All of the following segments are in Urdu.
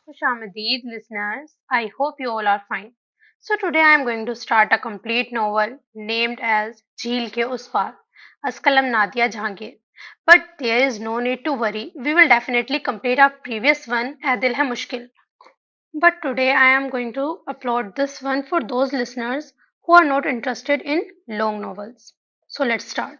Khushamadid listeners, I hope you all are fine. So today I am going to start a complete novel named as Jheel Ke Us Par, Askalam Nadia Jahangir. But there is no need to worry, we will definitely complete our previous one, Ae Dil Hai Mushkil. But today I am going to upload this one for those listeners who are not interested in long novels. So let's start.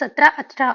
17-18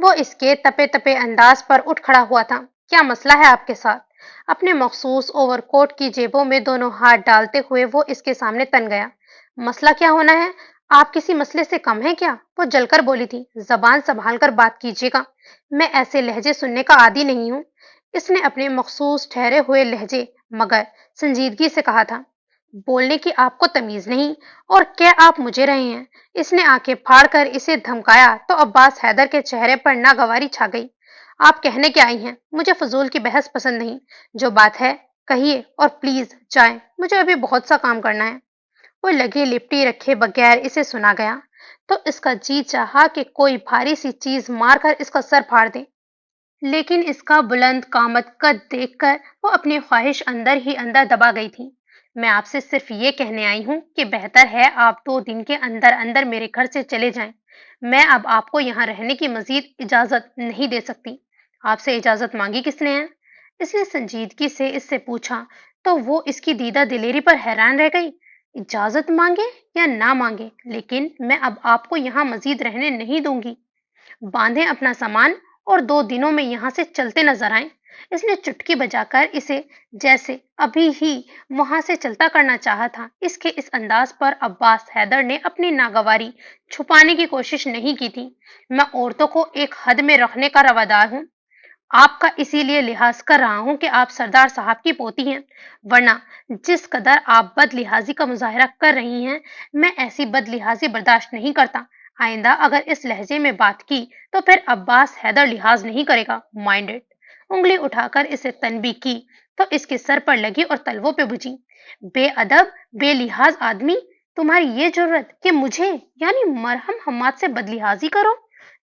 وہ اس کے تپے تپے انداز پر اٹھ کھڑا ہوا تھا۔ کیا مسئلہ ہے آپ کے ساتھ؟ اپنے مخصوص اوور کوٹ کی جیبوں میں دونوں ہاتھ ڈالتے ہوئے وہ اس کے سامنے تن گیا۔ مسئلہ کیا ہونا ہے؟ آپ کسی مسئلے سے کم ہے کیا؟ وہ جل کر بولی تھی۔ زبان سنبھال کر بات کیجیے گا، میں ایسے لہجے سننے کا عادی نہیں ہوں۔ اس نے اپنے مخصوص ٹھہرے ہوئے لہجے مگر سنجیدگی سے کہا تھا۔ بولنے کی آپ کو تمیز نہیں، اور کیا آپ مجھے رہے ہیں؟ اس نے آنکھیں پھاڑ کر اسے دھمکایا تو عباس حیدر کے چہرے پر ناگواری چھا گئی۔ آپ کہنے کیا آئی ہیں؟ مجھے فضول کی بحث پسند نہیں، جو بات ہے کہیے اور پلیز جائیں، مجھے ابھی بہت سا کام کرنا ہے۔ وہ لگے لپٹی رکھے بغیر اسے سنا گیا تو اس کا جی چاہا کہ کوئی بھاری سی چیز مار کر اس کا سر پھاڑ دے، لیکن اس کا بلند قامت قد دیکھ کر وہ اپنی خواہش اندر ہی اندر دبا گئی تھی۔ میں آپ سے صرف یہ کہنے آئی ہوں کہ بہتر ہے آپ 2 دن کے اندر اندر میرے گھر سے چلے جائیں۔ میں اب آپ کو یہاں رہنے کی مزید اجازت نہیں دے سکتی۔ آپ سے اجازت مانگی کس نے ہے؟ اس نے سنجیدگی سے اس سے پوچھا تو وہ اس کی دیدہ دلیری پر حیران رہ گئی۔ اجازت مانگے یا نہ مانگے، لیکن میں اب آپ کو یہاں مزید رہنے نہیں دوں گی۔ باندھیں اپنا سامان اور 2 دنوں میں یہاں سے چلتے نظر آئیں۔ اس نے چٹکی بجا کر اسے جیسے ابھی ہی وہاں سے چلتا کرنا چاہا تھا۔ اس کے اس انداز پر عباس حیدر نے اپنی ناگواری چھپانے کی کوشش نہیں کی تھی۔ میں عورتوں کو ایک حد میں رکھنے کا روادار ہوں۔ آپ کا اسی لیے لحاظ کر رہا ہوں کہ آپ سردار صاحب کی پوتی ہیں، ورنہ جس قدر آپ بد لحاظی کا مظاہرہ کر رہی ہیں، میں ایسی بد لحاظی برداشت نہیں کرتا۔ آئندہ اگر اس لہجے میں بات کی تو پھر عباس حیدر لحاظ نہیں کرے گا، مائنڈڈ۔ انگلی اٹھا کر اسے تنبیہ کی تو اس کے سر پر لگی اور تلووں پہ بجھی۔ بے ادب، بے لحاظ آدمی، تمہاری یہ جرت کہ مجھے یعنی مرحم حماد سے بد لحاظی کرو؟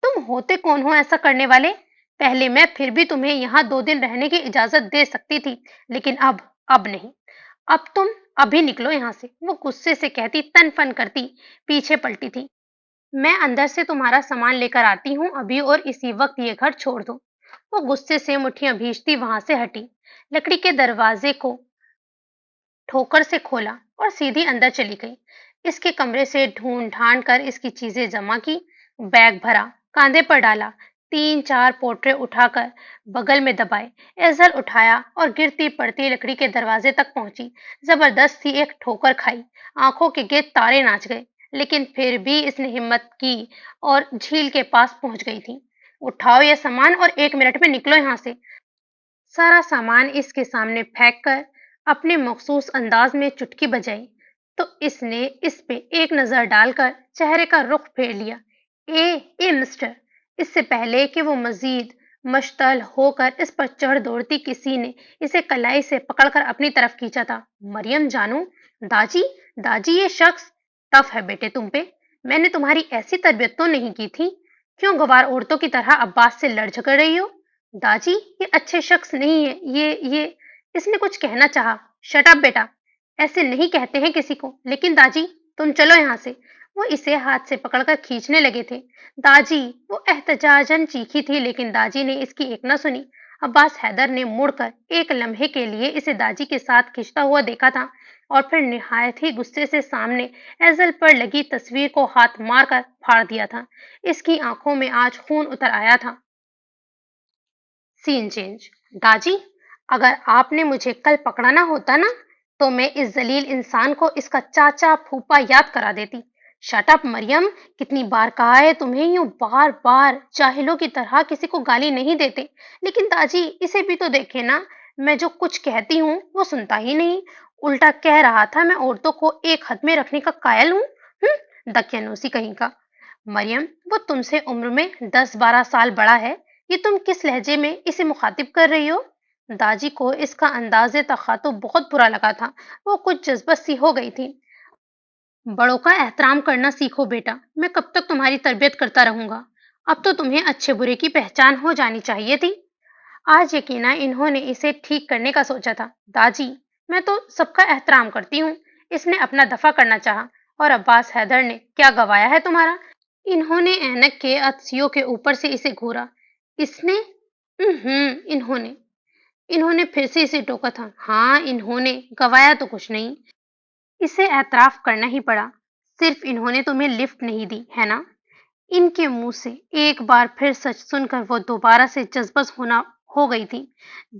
تم ہوتے کون ہو ایسا کرنے والے؟ پہلے میں پھر بھی تمہیں یہاں 2 دن رہنے کی اجازت دے سکتی تھی، لیکن اب نہیں۔ اب تم ابھی نکلو یہاں سے، وہ غصے سے کہتی تن فن کرتی پیچھے پلٹی تھی۔ میں اندر سے تمہارا سامان لے کر آتی ہوں ابھی، اور اسی وقت یہ گھر چھوڑ دو۔ وہ غصے سے مٹھیاں بھیجتی وہاں سے ہٹی، لکڑی کے دروازے کو ٹھوکر سے کھولا اور سیدھی اندر چلی گئی۔ اس کے کمرے سے ڈھونڈ ڈھانڈ کر اس کی چیزیں جمع کی، بیگ بھرا، کاندھے پر ڈالا، 3 4 پوٹرے اٹھا کر بغل میں دبائے، ایزل اٹھایا اور گرتی پڑتی لکڑی کے دروازے تک پہنچی۔ زبردست سی ایک ٹھوکر کھائی، آنکھوں کے گرد تارے ناچ گئے، لیکن پھر بھی اس نے ہمت کی اور جھیل کے پاس پہنچ گئی تھی۔ اٹھاؤ یہ سامان اور 1 منٹ میں نکلو یہاں سے۔ سارا سامان اس کے سامنے پھینک کر اپنے مخصوص انداز میں چٹکی بجائی تو اس نے اس پہ ایک نظر ڈال کر چہرے کا رخ پھیر لیا۔ اے مسٹر! اس سے پہلے کہ وہ مزید مشتعل ہو کر اس پر چڑھ دوڑتی، کسی نے اسے کلائی سے پکڑ کر اپنی طرف کھینچا تھا۔ مریم جانو! داجی! داجی، یہ شخص ٹف ہے بیٹے تم پہ۔ میں نے تمہاری ایسی تربیت تو نہیں کی تھی، کیوں گوار عورتوں کی طرح عباس سے لڑ جھگڑ رہی ہو؟ داجی، یہ اچھے شخص نہیں ہے، یہ اس نے کچھ کہنا چاہا۔ شٹ اپ بیٹا، ایسے نہیں کہتے ہیں کسی کو۔ لیکن داجی، تم چلو یہاں سے۔ وہ اسے ہاتھ سے پکڑ کر کھینچنے لگے تھے۔ داجی! وہ احتجاجاً چیخی تھی، لیکن داجی نے اس کی ایک نہ سنی۔ عباس حیدر نے مڑ کر ایک لمحے کے لیے اسے داجی کے ساتھ کھینچتا ہوا دیکھا تھا، اور پھر نہایت ہی غصے سے سامنے ایزل پر لگی تصویر کو ہاتھ مار کر پھاڑ دیا تھا۔ اس کی آنکھوں میں آج خون اتر آیا تھا۔ سین چینج۔ داجی، اگر آپ نے مجھے کل پکڑا ہوتا نا، تو میں اس ذلیل انسان کو اس کا چاچا پھوپا یاد کرا دیتی۔ شٹ اپ مریم! کتنی بار کہا ہے تمہیں، یوں بار بار جاہلوں کی طرح کسی کو گالی نہیں دیتے۔ لیکن داجی، اسے بھی تو دیکھے نا، میں جو کچھ کہتی ہوں وہ سنتا ہی نہیں، الٹا کہہ رہا تھا میں عورتوں کو ایک حد میں رکھنے کا قائل ہوں۔ دقیانوسی کہیں کا! مریم، وہ تم سے عمر میں 10 12 سال بڑا ہے، یہ تم کس لہجے میں اسے مخاطب کر رہی ہو؟ داجی کو اس کا انداز تخاطب بہت برا لگا تھا، وہ کچھ جذبت سی ہو گئی تھی۔ بڑوں کا احترام کرنا سیکھو بیٹا، میں کب تک تمہاری تربیت کرتا رہوں گا؟ اب تو تمہیں اچھے برے کی پہچان ہو جانی چاہیے تھی۔ آج یقینا انہوں نے اسے ٹھیک کرنے کا سوچا تھا۔ داجی، میں تو سب کا احترام کرتی ہوں۔ اس نے اپنا دفاع کرنا چاہا، اور عباس حیدر نے کیا گوایا ہے تمہارا؟ انہوں نے اینک کے عدسیوں کے اوپر سے اسے گھورا۔ اس نے انہوں نے پھر سے اسے ٹوکا تھا۔ ہاں، انہوں نے گوایا تو کچھ نہیں، اسے اعتراف کرنا ہی پڑا۔ صرف انہوں نے تمہیں لفٹ نہیں دی ہے نا؟ ان کے منہ سے ایک بار پھر سچ سن کر وہ دوبارہ سے جذبس ہونا ہو گئی تھی۔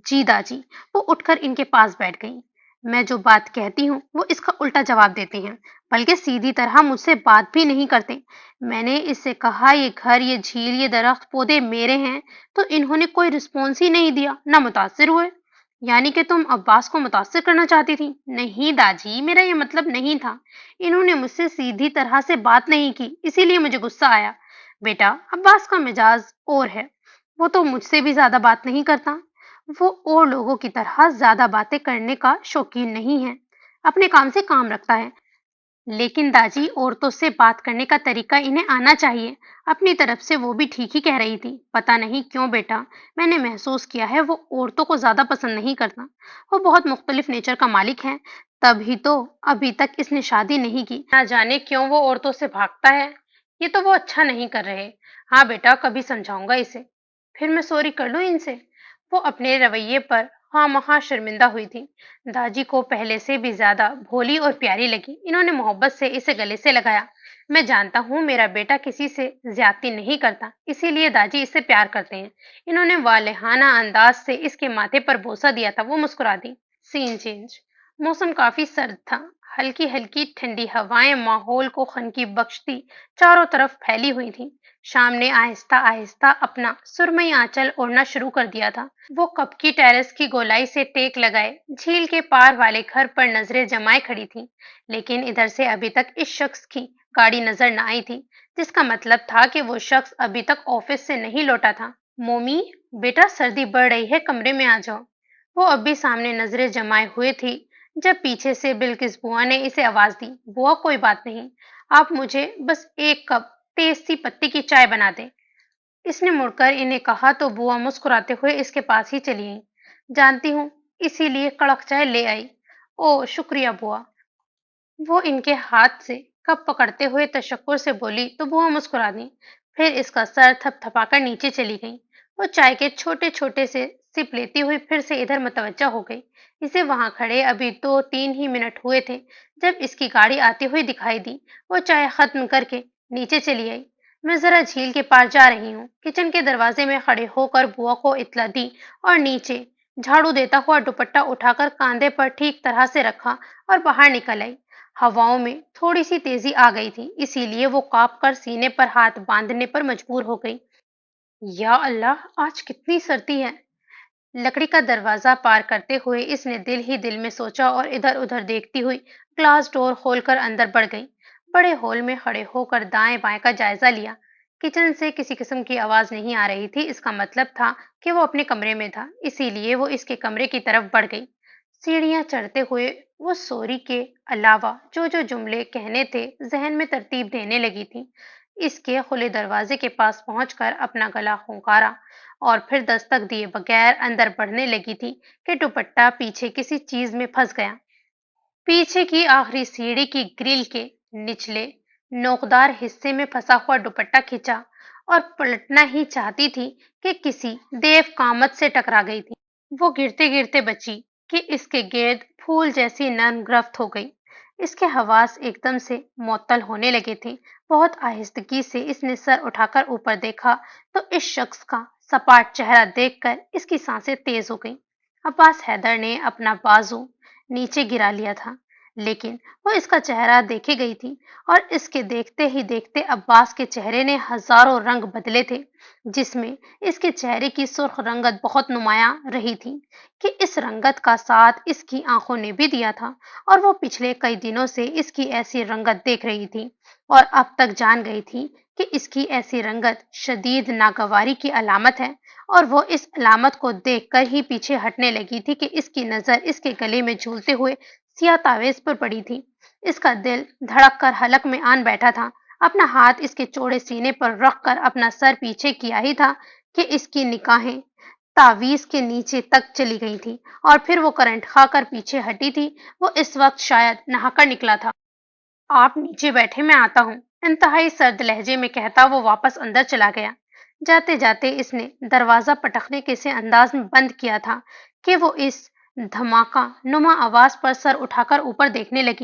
جی داجی، وہ اٹھ کر ان کے پاس بیٹھ گئی۔ میں جو بات کہتی ہوں وہ اس کا الٹا جواب دیتے ہیں، بلکہ سیدھی طرح مجھ سے بات بھی نہیں کرتے۔ میں نے اس سے کہا یہ گھر، یہ جھیل، یہ درخت پودے میرے ہیں، تو انہوں نے کوئی رسپانس ہی نہیں دیا، نہ متاثر ہوئے۔ یعنی کہ تم عباس کو متاثر کرنا چاہتی تھی؟ نہیں داجی، میرا یہ مطلب نہیں تھا۔ انہوں نے مجھ سے سیدھی طرح سے بات نہیں کی، اسی لیے مجھے غصہ آیا۔ بیٹا، عباس کا مزاج اور ہے، وہ تو مجھ سے بھی زیادہ بات نہیں کرتا۔ وہ اور لوگوں کی طرح زیادہ باتیں کرنے کا شوقین نہیں ہے، اپنے کام سے کام رکھتا ہے۔ لیکن داجی، عورتوں سے بات کرنے کا طریقہ انہیں آنا چاہیے۔ اپنی طرف سے وہ بھی ٹھیک ہی کہہ رہی تھی۔ پتہ نہیں کیوں بیٹا، میں نے محسوس کیا ہے وہ عورتوں کو زیادہ پسند نہیں کرتا۔ وہ بہت مختلف نیچر کا مالک ہے، تب ہی تو ابھی تک اس نے شادی نہیں کی۔ نہ جانے کیوں وہ عورتوں سے بھاگتا ہے۔ یہ تو وہ اچھا نہیں کر رہے۔ ہاں بیٹا، کبھی سمجھاؤں گا اسے۔ پھر میں سوری کر لوں ان سے؟ وہ اپنے رویے پر خواہ مخواہ شرمندہ ہوئی تھی۔ داجی کو پہلے سے بھی زیادہ بھولی اور پیاری لگی۔ انہوں نے محبت سے اسے گلے سے لگایا۔ میں جانتا ہوں میرا بیٹا کسی سے زیادتی نہیں کرتا، اسی لیے داجی اس سے پیار کرتے ہیں۔ انہوں نے والہانہ انداز سے اس کے ماتھے پر بوسہ دیا تھا۔ وہ مسکرا دی۔ سین چینج۔ موسم کافی سرد تھا۔ ہلکی ہلکی ٹھنڈی ہوائیں ماحول کو خنکی بخشتی چاروں طرف پھیلی ہوئی تھیں۔ شام نے آہستہ آہستہ اپنا سرمئی آنچل اوڑھنا شروع کر دیا تھا۔ وہ کپ کی ٹیرس کی گولائی سے ٹیک لگائے جھیل کے پار والے گھر پر نظریں جمائے کھڑی تھی، لیکن ادھر سے ابھی تک اس شخص کی گاڑی نظر نہ آئی تھی، جس کا مطلب تھا کہ وہ شخص ابھی تک آفس سے نہیں لوٹا تھا۔ مومی، بیٹا سردی بڑھ رہی ہے، کمرے میں آ جاؤ۔ وہ اب بھی سامنے نظریں جمائے ہوئے تھی جب پیچھے سے بلکس بوا نے اسے آواز دی۔ بوا، کوئی بات نہیں، آپ مجھے بس ایک کپ تیز سی پتی کی چائے بنا دیں۔ اس نے مڑ کر انہیں کہا تو بوا مسکراتے ہوئے اس کے پاس ہی چلی گئیں۔ جانتی ہوں، اسی لیے کڑک چائے لے آئی۔ او شکریہ بوا۔ وہ ان کے ہاتھ سے کپ پکڑتے ہوئے تشکر سے بولی تو بوا مسکرا دی، پھر اس کا سر تھپ تھپا کر نیچے چلی گئی۔ وہ چائے کے چھوٹے چھوٹے سے سپ لیتی ہوئی پھر سے ادھر متوجہ ہو گئی۔ اسے وہاں کھڑے ابھی 2-3 ہی منٹ ہوئے تھے جب اس کی گاڑی آتی ہوئی دکھائی دی۔ وہ چائے ختم کر کے نیچے چلی آئی۔ میں ذرا جھیل کے پار جا رہی ہوں۔ کچن کے دروازے میں کھڑے ہو کر بوا کو اطلاع دی اور نیچے جھاڑو دیتا ہوا دوپٹہ اٹھا کر کاندھے پر ٹھیک طرح سے رکھا اور باہر نکل آئی۔ ہواؤں میں تھوڑی سی تیزی آ گئی تھی، اسی لیے وہ کانپ کر سینے پر ہاتھ باندھنے پر مجبور ہو گئی۔ یا اللہ، آج کتنی سردی ہے! لکڑی کا دروازہ پار کرتے ہوئے اس نے دل ہی دل میں سوچا اور ادھر ادھر دیکھتی ہوئی گلاس ڈور کھول کر اندر بڑھ گئی۔ بڑے ہال میں کھڑے ہو کر دائیں بائیں کا جائزہ لیا۔ کچن سے کسی قسم کی آواز نہیں آ رہی تھی، اس کا مطلب تھا کہ وہ اپنے کمرے میں تھا، اسی لیے وہ اس کے کمرے کی طرف بڑھ گئی۔ سیڑھیاں چڑھتے ہوئے وہ سوری کے علاوہ جو جو جملے کہنے تھے ذہن میں ترتیب دینے لگی تھی۔ اس کے کھلے دروازے کے پاس پہنچ کر اپنا گلا کھنکارا اور پھر دستک دیے بغیر اندر بڑھنے لگی تھی کہ دوپٹہ پیچھے کسی چیز میں پھنس گیا۔ پیچھے کی آخری سیڑھی کی گرل کے نچلے نوکدار حصے میں پھنسا ہوا دوپٹہ کھینچا اور پلٹنا ہی چاہتی تھی کہ کسی دیو کامت سے ٹکرا گئی تھی۔ وہ گرتے گرتے بچی کہ اس کے گرد پھول جیسی نرم گرفت ہو گئی۔ اس کے حواس ایک دم سے معطل ہونے لگے تھے۔ بہت آہستگی سے اس نے سر اٹھا کر اوپر دیکھا تو اس شخص کا سپاٹ چہرہ دیکھ کر اس کی سانسیں تیز ہو گئیں۔ عباس حیدر نے اپنا بازو نیچے گرا لیا تھا، لیکن وہ اس کا چہرہ دیکھے گئی تھی اور اس کے دیکھتے ہی دیکھتے عباس کے چہرے نے ہزاروں رنگ بدلے تھے، جس میں اس کے چہرے کی سرخ رنگت بہت نمایاں رہی تھی کہ اس رنگت کا ساتھ اس کی آنکھوں نے بھی دیا تھا، اور وہ پچھلے کئی دنوں سے اس کی ایسی رنگت دیکھ رہی تھی اور اب تک جان گئی تھی کہ اس کی ایسی رنگت شدید ناگواری کی علامت ہے، اور وہ اس علامت کو دیکھ کر ہی پیچھے ہٹنے لگی تھی کہ اس کی نظر اس کے گلے میں جھولتے ہوئے سیاہ تعویذ پر پڑی تھی۔ اس کا دل دھڑک کر حلق میں آن بیٹھا تھا۔ اپنا ہاتھ اس کے چوڑے سینے پر رکھ کر اپنا سر پیچھے کیا ہی تھا کہ اس کی نگاہیں تعویذ کے نیچے تک چلی گئی تھی اور پھر وہ کرنٹ کھا کر پیچھے ہٹی تھی۔ وہ اس وقت شاید نہا کر نکلا تھا۔ آپ نیچے بیٹھے، میں آتا ہوں، انتہائی سرد لہجے میں کہتا وہ واپس اندر چلا گیا۔ جاتے جاتے اس نے دروازہ پٹخنے کے سے انداز میں بند کیا تھا کہ وہ اس دھماکہ نما آواز پر سر اٹھا کر اوپر دیکھنے لگی۔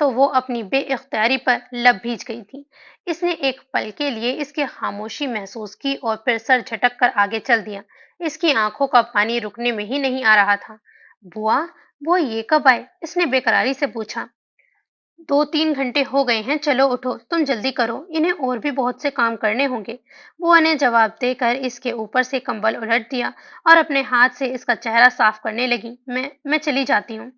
تو وہ اپنی بے اختیاری پر لب بھیج گئی تھی۔ اس نے ایک پل کے لیے اس کی خاموشی محسوس کی اور پھر سر جھٹک کر آگے چل دیا۔ اس کی آنکھوں کا پانی رکنے میں ہی نہیں آ رہا تھا۔ بوا، وہ یہ کب آئے؟ اس نے بے قراری سے پوچھا۔ 2-3 گھنٹے ہو گئے ہیں، چلو اٹھو، تم جلدی کرو، انہیں اور بھی بہت سے کام کرنے ہوں گے۔ بوا نے جواب دے کر اس کے اوپر سے کمبل الٹ دیا اور اپنے ہاتھ سے اس کا چہرہ صاف کرنے لگی۔ میں چلی جاتی ہوں۔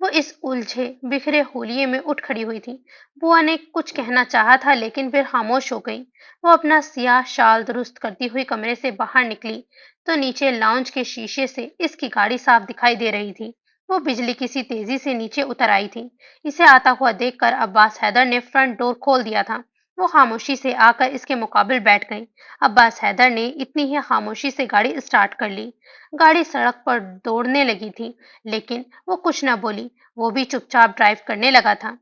وہ اس الجھے بکھرے ہولیے میں اٹھ کھڑی ہوئی تھی۔ بوا نے کچھ کہنا چاہا تھا لیکن پھر خاموش ہو گئی۔ وہ اپنا سیاہ شال درست کرتی ہوئی کمرے سے باہر نکلی تو نیچے لاؤنج کے شیشے سے اس کی گاڑی صاف دکھائی دے رہی تھی۔ وہ بجلی کسی تیزی سے نیچے اتر آئی تھی۔ اسے آتا ہوا دیکھ کر عباس حیدر نے فرنٹ ڈور کھول دیا تھا۔ وہ خاموشی سے آ کر اس کے مقابل بیٹھ گئی۔ عباس حیدر نے اتنی ہی خاموشی سے گاڑی اسٹارٹ کر لی۔ گاڑی سڑک پر دوڑنے لگی تھی لیکن وہ کچھ نہ بولی۔ وہ بھی چپ چاپ ڈرائیو کرنے لگا تھا۔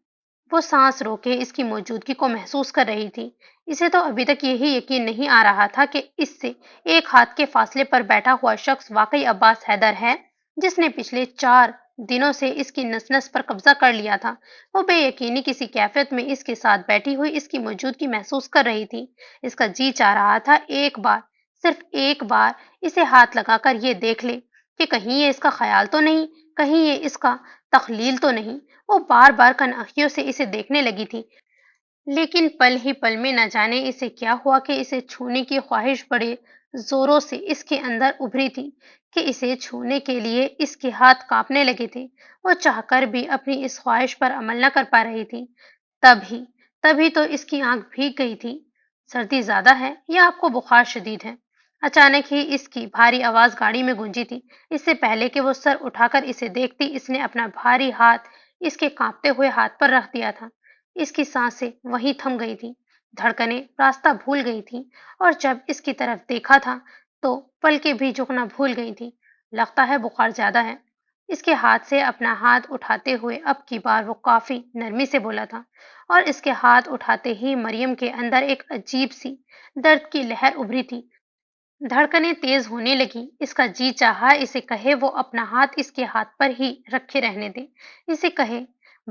وہ سانس روکے اس کی موجودگی کو محسوس کر رہی تھی۔ اسے تو ابھی تک یہی یقین نہیں آ رہا تھا کہ اس سے ایک ہاتھ کے فاصلے پر بیٹھا ہوا شخص واقعی عباس حیدر ہے جس نے پچھلے 4 دنوں سے اس کی نس نس پر قبضہ کر لیا تھا۔ وہ بے یقینی کسی کیفیت میں اس کے ساتھ بیٹھی ہوئی اس کی موجودگی محسوس کر رہی تھی۔ اس کا جی چاہ رہا تھا ایک بار، صرف ایک بار اسے ہاتھ لگا کر یہ دیکھ لے کہ کہیں یہ اس کا خیال تو نہیں، کہیں یہ اس کا تخلیل تو نہیں۔ وہ بار بار کن آنکھیوں سے اسے دیکھنے لگی تھی لیکن پل ہی پل میں نہ جانے اسے کیا ہوا کہ اسے چھونے کی خواہش بڑے زوروں سے اس کے اندر ابھری تھی کہ اسے چھونے کے لیے اس کے ہاتھ کانپنے لگے تھے۔ وہ چاہ کر بھی اپنی اس خواہش پر عمل نہ کر پا رہی تھی۔ تبھی تو اس کی آنکھ بھیگ گئی تھی۔ سردی زیادہ ہے یا آپ کو بخار شدید ہے؟ اچانک ہی اس کی بھاری آواز گاڑی میں گونجی تھی۔ اس سے پہلے کہ وہ سر اٹھا کر اسے دیکھتی اس نے اپنا بھاری ہاتھ اس کے کانپتے ہوئے ہاتھ پر رکھ دیا تھا۔ اس کی سانسیں وہیں تھم گئی تھی، دھڑکنیں راستہ بھول گئی تھی اور جب اس کی طرف دیکھا تھا تو پلکیں بھی جھکنا بھول گئی تھی۔ لگتا ہے بخار زیادہ ہے۔ اس کے ہاتھ سے اپنا ہاتھ اٹھاتے ہوئے اب کی بار وہ کافی نرمی سے بولا تھا اور اس کے ہاتھ اٹھاتے ہی مریم کے اندر ایک عجیب سی درد کی لہر ابھری تھی۔ دھڑکنیں تیز ہونے لگی۔ اس کا جی چاہا اسے کہے وہ اپنا ہاتھ اس کے ہاتھ پر ہی رکھے رہنے دے، اسے کہے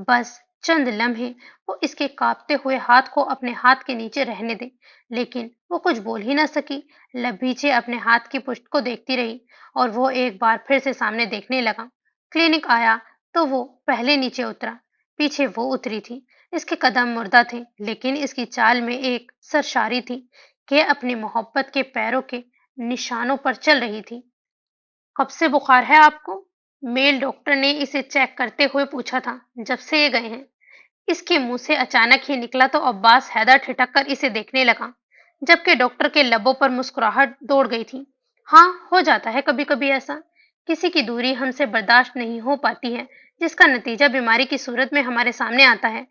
بس چند لمحے وہ اس کے کانپتے ہوئے ہاتھ کو اپنے ہاتھ کے نیچے رہنے دے، لیکن وہ کچھ بول ہی نہ سکی۔ لب بھیجے اپنے ہاتھ کی پشت کو دیکھتی رہی اور وہ ایک بار پھر سے سامنے دیکھنے لگا۔ کلینک آیا تو وہ پہلے نیچے اترا، پیچھے وہ اتری تھی۔ اس کے قدم مردہ تھے لیکن اس کی چال میں ایک سرشاری تھی کہ اپنی محبت کے پیروں کے نشانوں پر چل رہی تھی۔ کب سے بخار ہے آپ کو؟ میل ڈاکٹر نے اسے چیک کرتے ہوئے پوچھا تھا۔ جب سے یہ گئے ہیں۔ اس کے منہ سے اچانک ہی نکلا تو عباس حیدر ٹھٹک کر اسے دیکھنے لگا جبکہ ڈاکٹر کے لبوں پر مسکراہٹ دوڑ گئی تھی۔ ہاں، ہو جاتا ہے کبھی کبھی ایسا۔ کسی کی دوری ہم سے برداشت نہیں ہو پاتی ہے جس کا نتیجہ بیماری کی صورت میں ہمارے سامنے آتا ہے،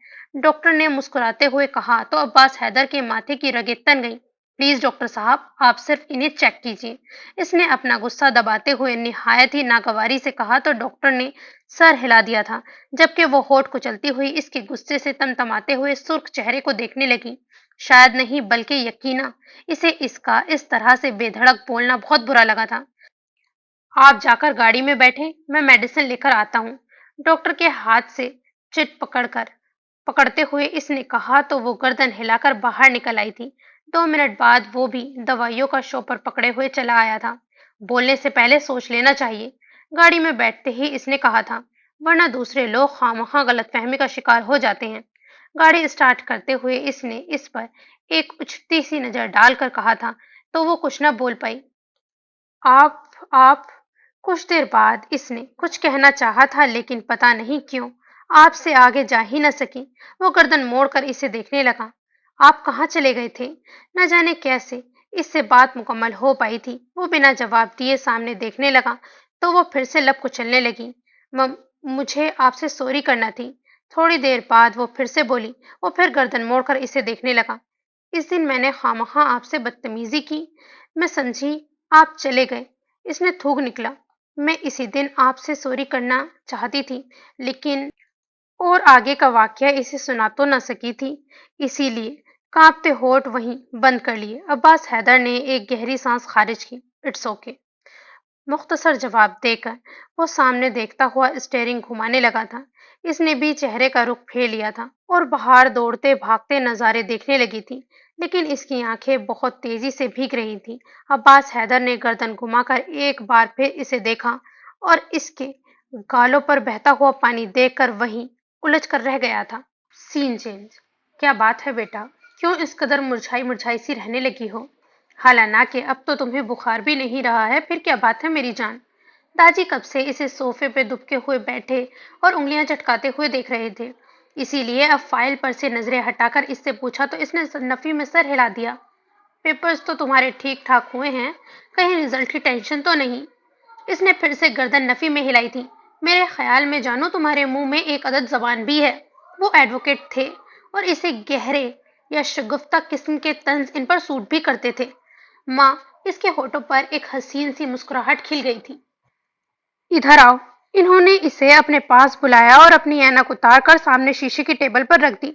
ڈاکٹر نے مسکراتے ہوئے کہا تو عباس حیدر کے ماتھے کی رگیں تن گئیں۔ پلیز ڈاکٹر صاحب، آپ صرف انہیں چیک کیجیے، اس نے اپنا غصہ دباتے ہوئے نہایت ہی ناگواری سے کہا تو ڈاکٹر نے سر ہلا دیا تھا جبکہ وہ ہونٹ کچلتی ہوئی اس کے غصے سے تمتماتے ہوئے سرخ چہرے کو دیکھنے لگی۔ شاید نہیں بلکہ یقینا اسے اس کا اس طرح سے بے دھڑک بولنا بہت برا لگا تھا۔ آپ جا کر گاڑی میں بیٹھیں، میں میڈیسن لے کر آتا ہوں، ڈاکٹر کے ہاتھ سے چٹ پکڑتے ہوئے اس نے کہا تو وہ گردن ہلا کر باہر نکل آئی تھی۔ 2 منٹ بعد وہ بھی دوائیوں کا شاپر پکڑے ہوئے چلا آیا تھا۔ بولنے سے پہلے سوچ لینا چاہیے، گاڑی میں بیٹھتے ہی اس نے کہا تھا، ورنہ دوسرے لوگ خواہ غلط فہمی کا شکار ہو جاتے ہیں۔ گاڑی اسٹارٹ کرتے ہوئے اس نے اس پر ایک اچھتی سی نظر ڈال کر کہا تھا تو وہ کچھ نہ بول پائی۔ آپ کچھ دیر بعد اس نے کچھ کہنا چاہا تھا لیکن پتہ نہیں کیوں آپ سے آگے جا ہی نہ سکی۔ وہ گردن موڑ کر اسے دیکھنے لگا۔ آپ کہاں چلے گئے تھے؟ نہ جانے کیسے اس سے بات مکمل ہو پائی تھی۔ وہ بنا جواب دیے سامنے دیکھنے لگا تو وہ پھر سے لب کچلنے لگی۔ مجھے آپ سے سوری کرنا تھی۔ تھوڑی دیر بعد وہ پھر سے بولی۔ وہ پھر گردن موڑ کر اسے دیکھنے لگا۔ اس دن میں نے خواہ آپ سے بدتمیزی کی، میں سمجھی آپ چلے گئے۔ اس نے تھوک نکلا۔ میں اسی دن آپ سے سوری کرنا چاہتی تھی لیکن اور آگے کا واقعہ اسے سنا تو نہ سکی تھی، اسی لیے کانپتے ہونٹ وہیں بند کر لیے۔ عباس حیدر نے ایک گہری سانس خارج کی۔ اٹس اوکے، مختصر جواب دے کر وہ سامنے دیکھتا ہوا اسٹیئرنگ گھمانے لگا تھا۔ اس نے بھی چہرے کا رخ پھیر لیا تھا اور باہر دوڑتے بھاگتے نظارے دیکھنے لگی تھی، لیکن اس کی آنکھیں بہت تیزی سے بھیگ رہی تھیں۔ عباس حیدر نے گردن گھما کر ایک بار پھر اسے دیکھا اور اس کے گالوں پر بہتا ہوا پانی دیکھ کر وہیں الجھ کر رہ گیا تھا۔ سین چینج۔ کیا بات ہے بیٹا؟ کیوں اس قدر مرجھائی مرجھائی سی رہنے لگی ہو؟ حالانکہ اب تو تمہیں بخار بھی نہیں رہا ہے، پھر کیا بات ہے میری جان؟ داجی کب سے اسے صوفے پہ دبکے ہوئے بیٹھے اور انگلیاں چٹکاتے ہوئے دیکھ رہے تھے، اسی لیے اب فائل پر سے نظریں ہٹا کر اس سے پوچھا تو اس نے نفی میں سر ہلا دیا۔ پیپرز تو تمہارے ٹھیک ٹھاک ہوئے ہیں، کہیں رزلٹ کی ٹینشن تو نہیں؟ اس نے پھر سے گردن نفی میں ہلائی تھی۔ میرے خیال میں جانو تمہارے منہ میں ایک عدد زبان بھی ہے۔ وہ ایڈوکیٹ تھے اور اسے گہرے یا شگفتہ قسم کے طنز ان پر سوٹ بھی کرتے تھے۔ ماں، اس کے ہونٹوں پر ایک حسین سی مسکراہٹ کھل گئی تھی۔ ادھر آؤ۔ انہوں نے اسے اپنے پاس بلایا اور اپنی اینک اتار کر سامنے شیشے کی ٹیبل پر رکھ دی۔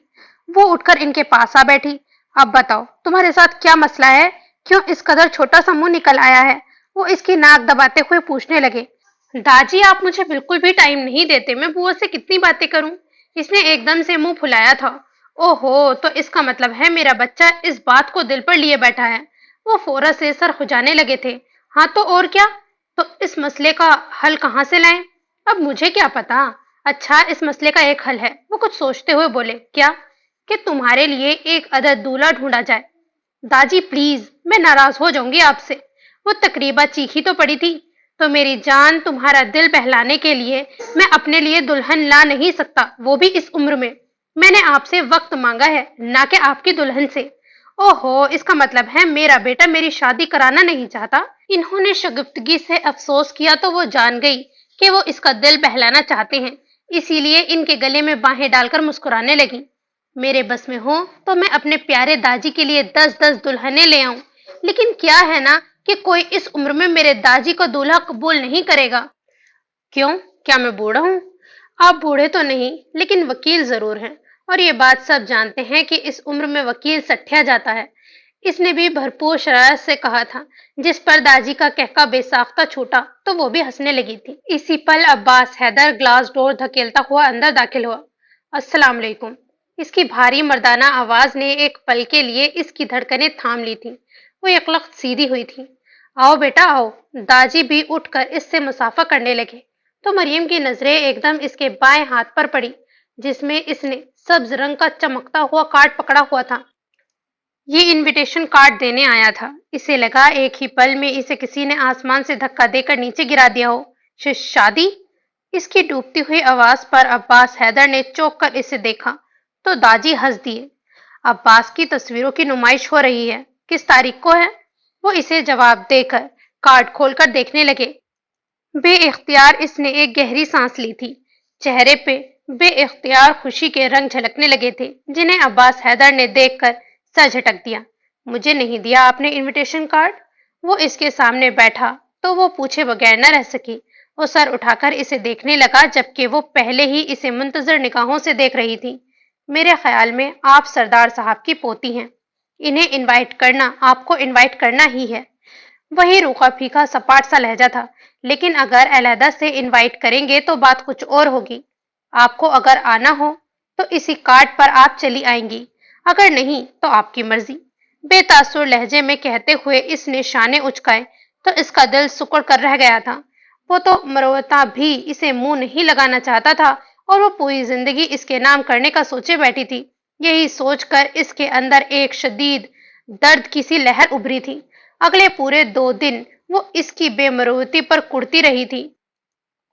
وہ اٹھ کر ان کے پاس آ بیٹھی۔ اب بتاؤ تمہارے ساتھ کیا مسئلہ ہے؟ کیوں اس قدر چھوٹا سا منہ نکل آیا ہے؟ وہ اس کی ناک دباتے ہوئے پوچھنے لگے۔ داجی آپ مجھے بالکل بھی ٹائم نہیں دیتے، میں بوا سے کتنی باتیں کروں؟ اس نے ایک دم سے منہ پھلایا تھا۔ او ہو، تو اس کا مطلب ہے میرا بچہ اس بات کو دل پر لیے بیٹھا ہے۔ وہ فوراً سے سر کھجانے لگے تھے۔ ہاں تو اور کیا؟ تو اس مسئلے کا حل کہاں سے لائیں؟ اب مجھے کیا پتا؟ اچھا، اس مسئلے کا ایک حل ہے۔ وہ کچھ سوچتے ہوئے بولے۔ کیا؟ کہ تمہارے لیے ایک عدد دولہا ڈھونڈا جائے۔ داجی پلیز، میں ناراض ہو جاؤں گی آپ سے۔ وہ تقریبا چیخی تو پڑی تھی۔ تو میری جان، تمہارا دل بہلانے کے لیے میں اپنے لیے دلہن لا نہیں سکتا، وہ بھی اس عمر میں۔ میں نے آپ سے وقت مانگا ہے، نہ کہ آپ کی دلہن سے۔ او ہو، اس کا مطلب ہے میرا بیٹا میری شادی کرانا نہیں چاہتا؟ انہوں نے شگفتگی سے افسوس کیا تو وہ جان گئی کہ وہ اس کا دل بہلانا چاہتے ہیں، اسی لیے ان کے گلے میں باہیں ڈال کر مسکرانے لگی۔ میرے بس میں ہو تو میں اپنے پیارے داجی کے لیے 10 دلہنیں لے آؤں، لیکن کیا ہے نا کہ کوئی اس عمر میں میرے داجی کو دولہا قبول نہیں کرے گا۔ کیوں؟ کیا میں بوڑھا ہوں؟ آپ بوڑھے تو نہیں، لیکن وکیل ضرور ہیں، اور یہ بات سب جانتے ہیں کہ اس عمر میں وکیل سٹھیا جاتا ہے۔ اس نے بھی بھرپور شرارت سے کہا تھا، جس پر داجی کا کہکا بے ساختہ چھوٹا تو وہ بھی ہنسنے لگی تھی۔ اسی پل عباس حیدر گلاس ڈور دھکیلتا ہوا اندر داخل ہوا۔ السلام علیکم۔ اس کی بھاری مردانہ آواز نے ایک پل کے لیے اس کی دھڑکنیں تھام لی تھیں۔ وہ یکلخت سیدھی ہوئی تھی۔ آؤ بیٹا آؤ۔ داجی بھی اٹھ کر اس سے مصافحہ کرنے لگے تو مریم کی نظریں ایک دم اس کے بائیں ہاتھ پر پڑی، جس میں اس نے سبز رنگ کا چمکتا ہوا کارڈ پکڑا ہوا تھا۔ یہ انویٹیشن کارڈ دینے آیا تھا۔ اسے لگا ایک ہی پل میں اسے کسی نے آسمان سے دھکا دے کر نیچے گرا دیا ہو۔ شادی؟ اس کی ڈوبتی ہوئی آواز پر عباس حیدر نے چونک کر اسے دیکھا تو داجی ہنس دیے۔ عباس کی تصویروں کی نمائش ہو رہی ہے، کس تاریخ کو ہے؟ وہ اسے جواب دے کر کارڈ کھول کر دیکھنے لگے۔ بے اختیار اس نے ایک گہری سانس لی تھی۔ چہرے پہ بے اختیار خوشی کے رنگ جھلکنے لگے تھے، جنہیں عباس حیدر نے دیکھ کر سر جھٹک دیا۔ مجھے نہیں دیا آپ نے انویٹیشن کارڈ؟ وہ اس کے سامنے بیٹھا تو وہ پوچھے بغیر نہ رہ سکی۔ وہ سر اٹھا کر اسے دیکھنے لگا، جبکہ وہ پہلے ہی اسے منتظر نگاہوں سے دیکھ رہی تھی۔ میرے خیال میں آپ سردار صاحب کی پوتی ہیں۔ انہیں انوائٹ کرنا آپ کو انوائٹ کرنا ہی ہے۔ وہی روکھا پھیکا سپاٹ سا لہجہ تھا، لیکن اگر علیحدہ سے انوائٹ کریں گے تو بات کچھ اور ہوگی۔ آپ کو اگر آنا ہو تو اسی کارڈ پر آپ چلی آئیں گی، اگر نہیں تو آپ کی مرضی۔ بے تاثر لہجے میں کہتے ہوئے اس نے شانے اچکائے تو اس کا دل سکڑ کر رہ گیا تھا۔ وہ تو مروتا بھی اسے منہ نہیں لگانا چاہتا تھا اور وہ پوری زندگی اس کے نام کرنے کا سوچے بیٹھی تھی۔ یہی سوچ کر اس کے اندر ایک شدید درد کی سی لہر ابھری تھی۔ اگلے پورے 2 دن وہ اس کی بے مروتی پر کڑتی رہی تھی،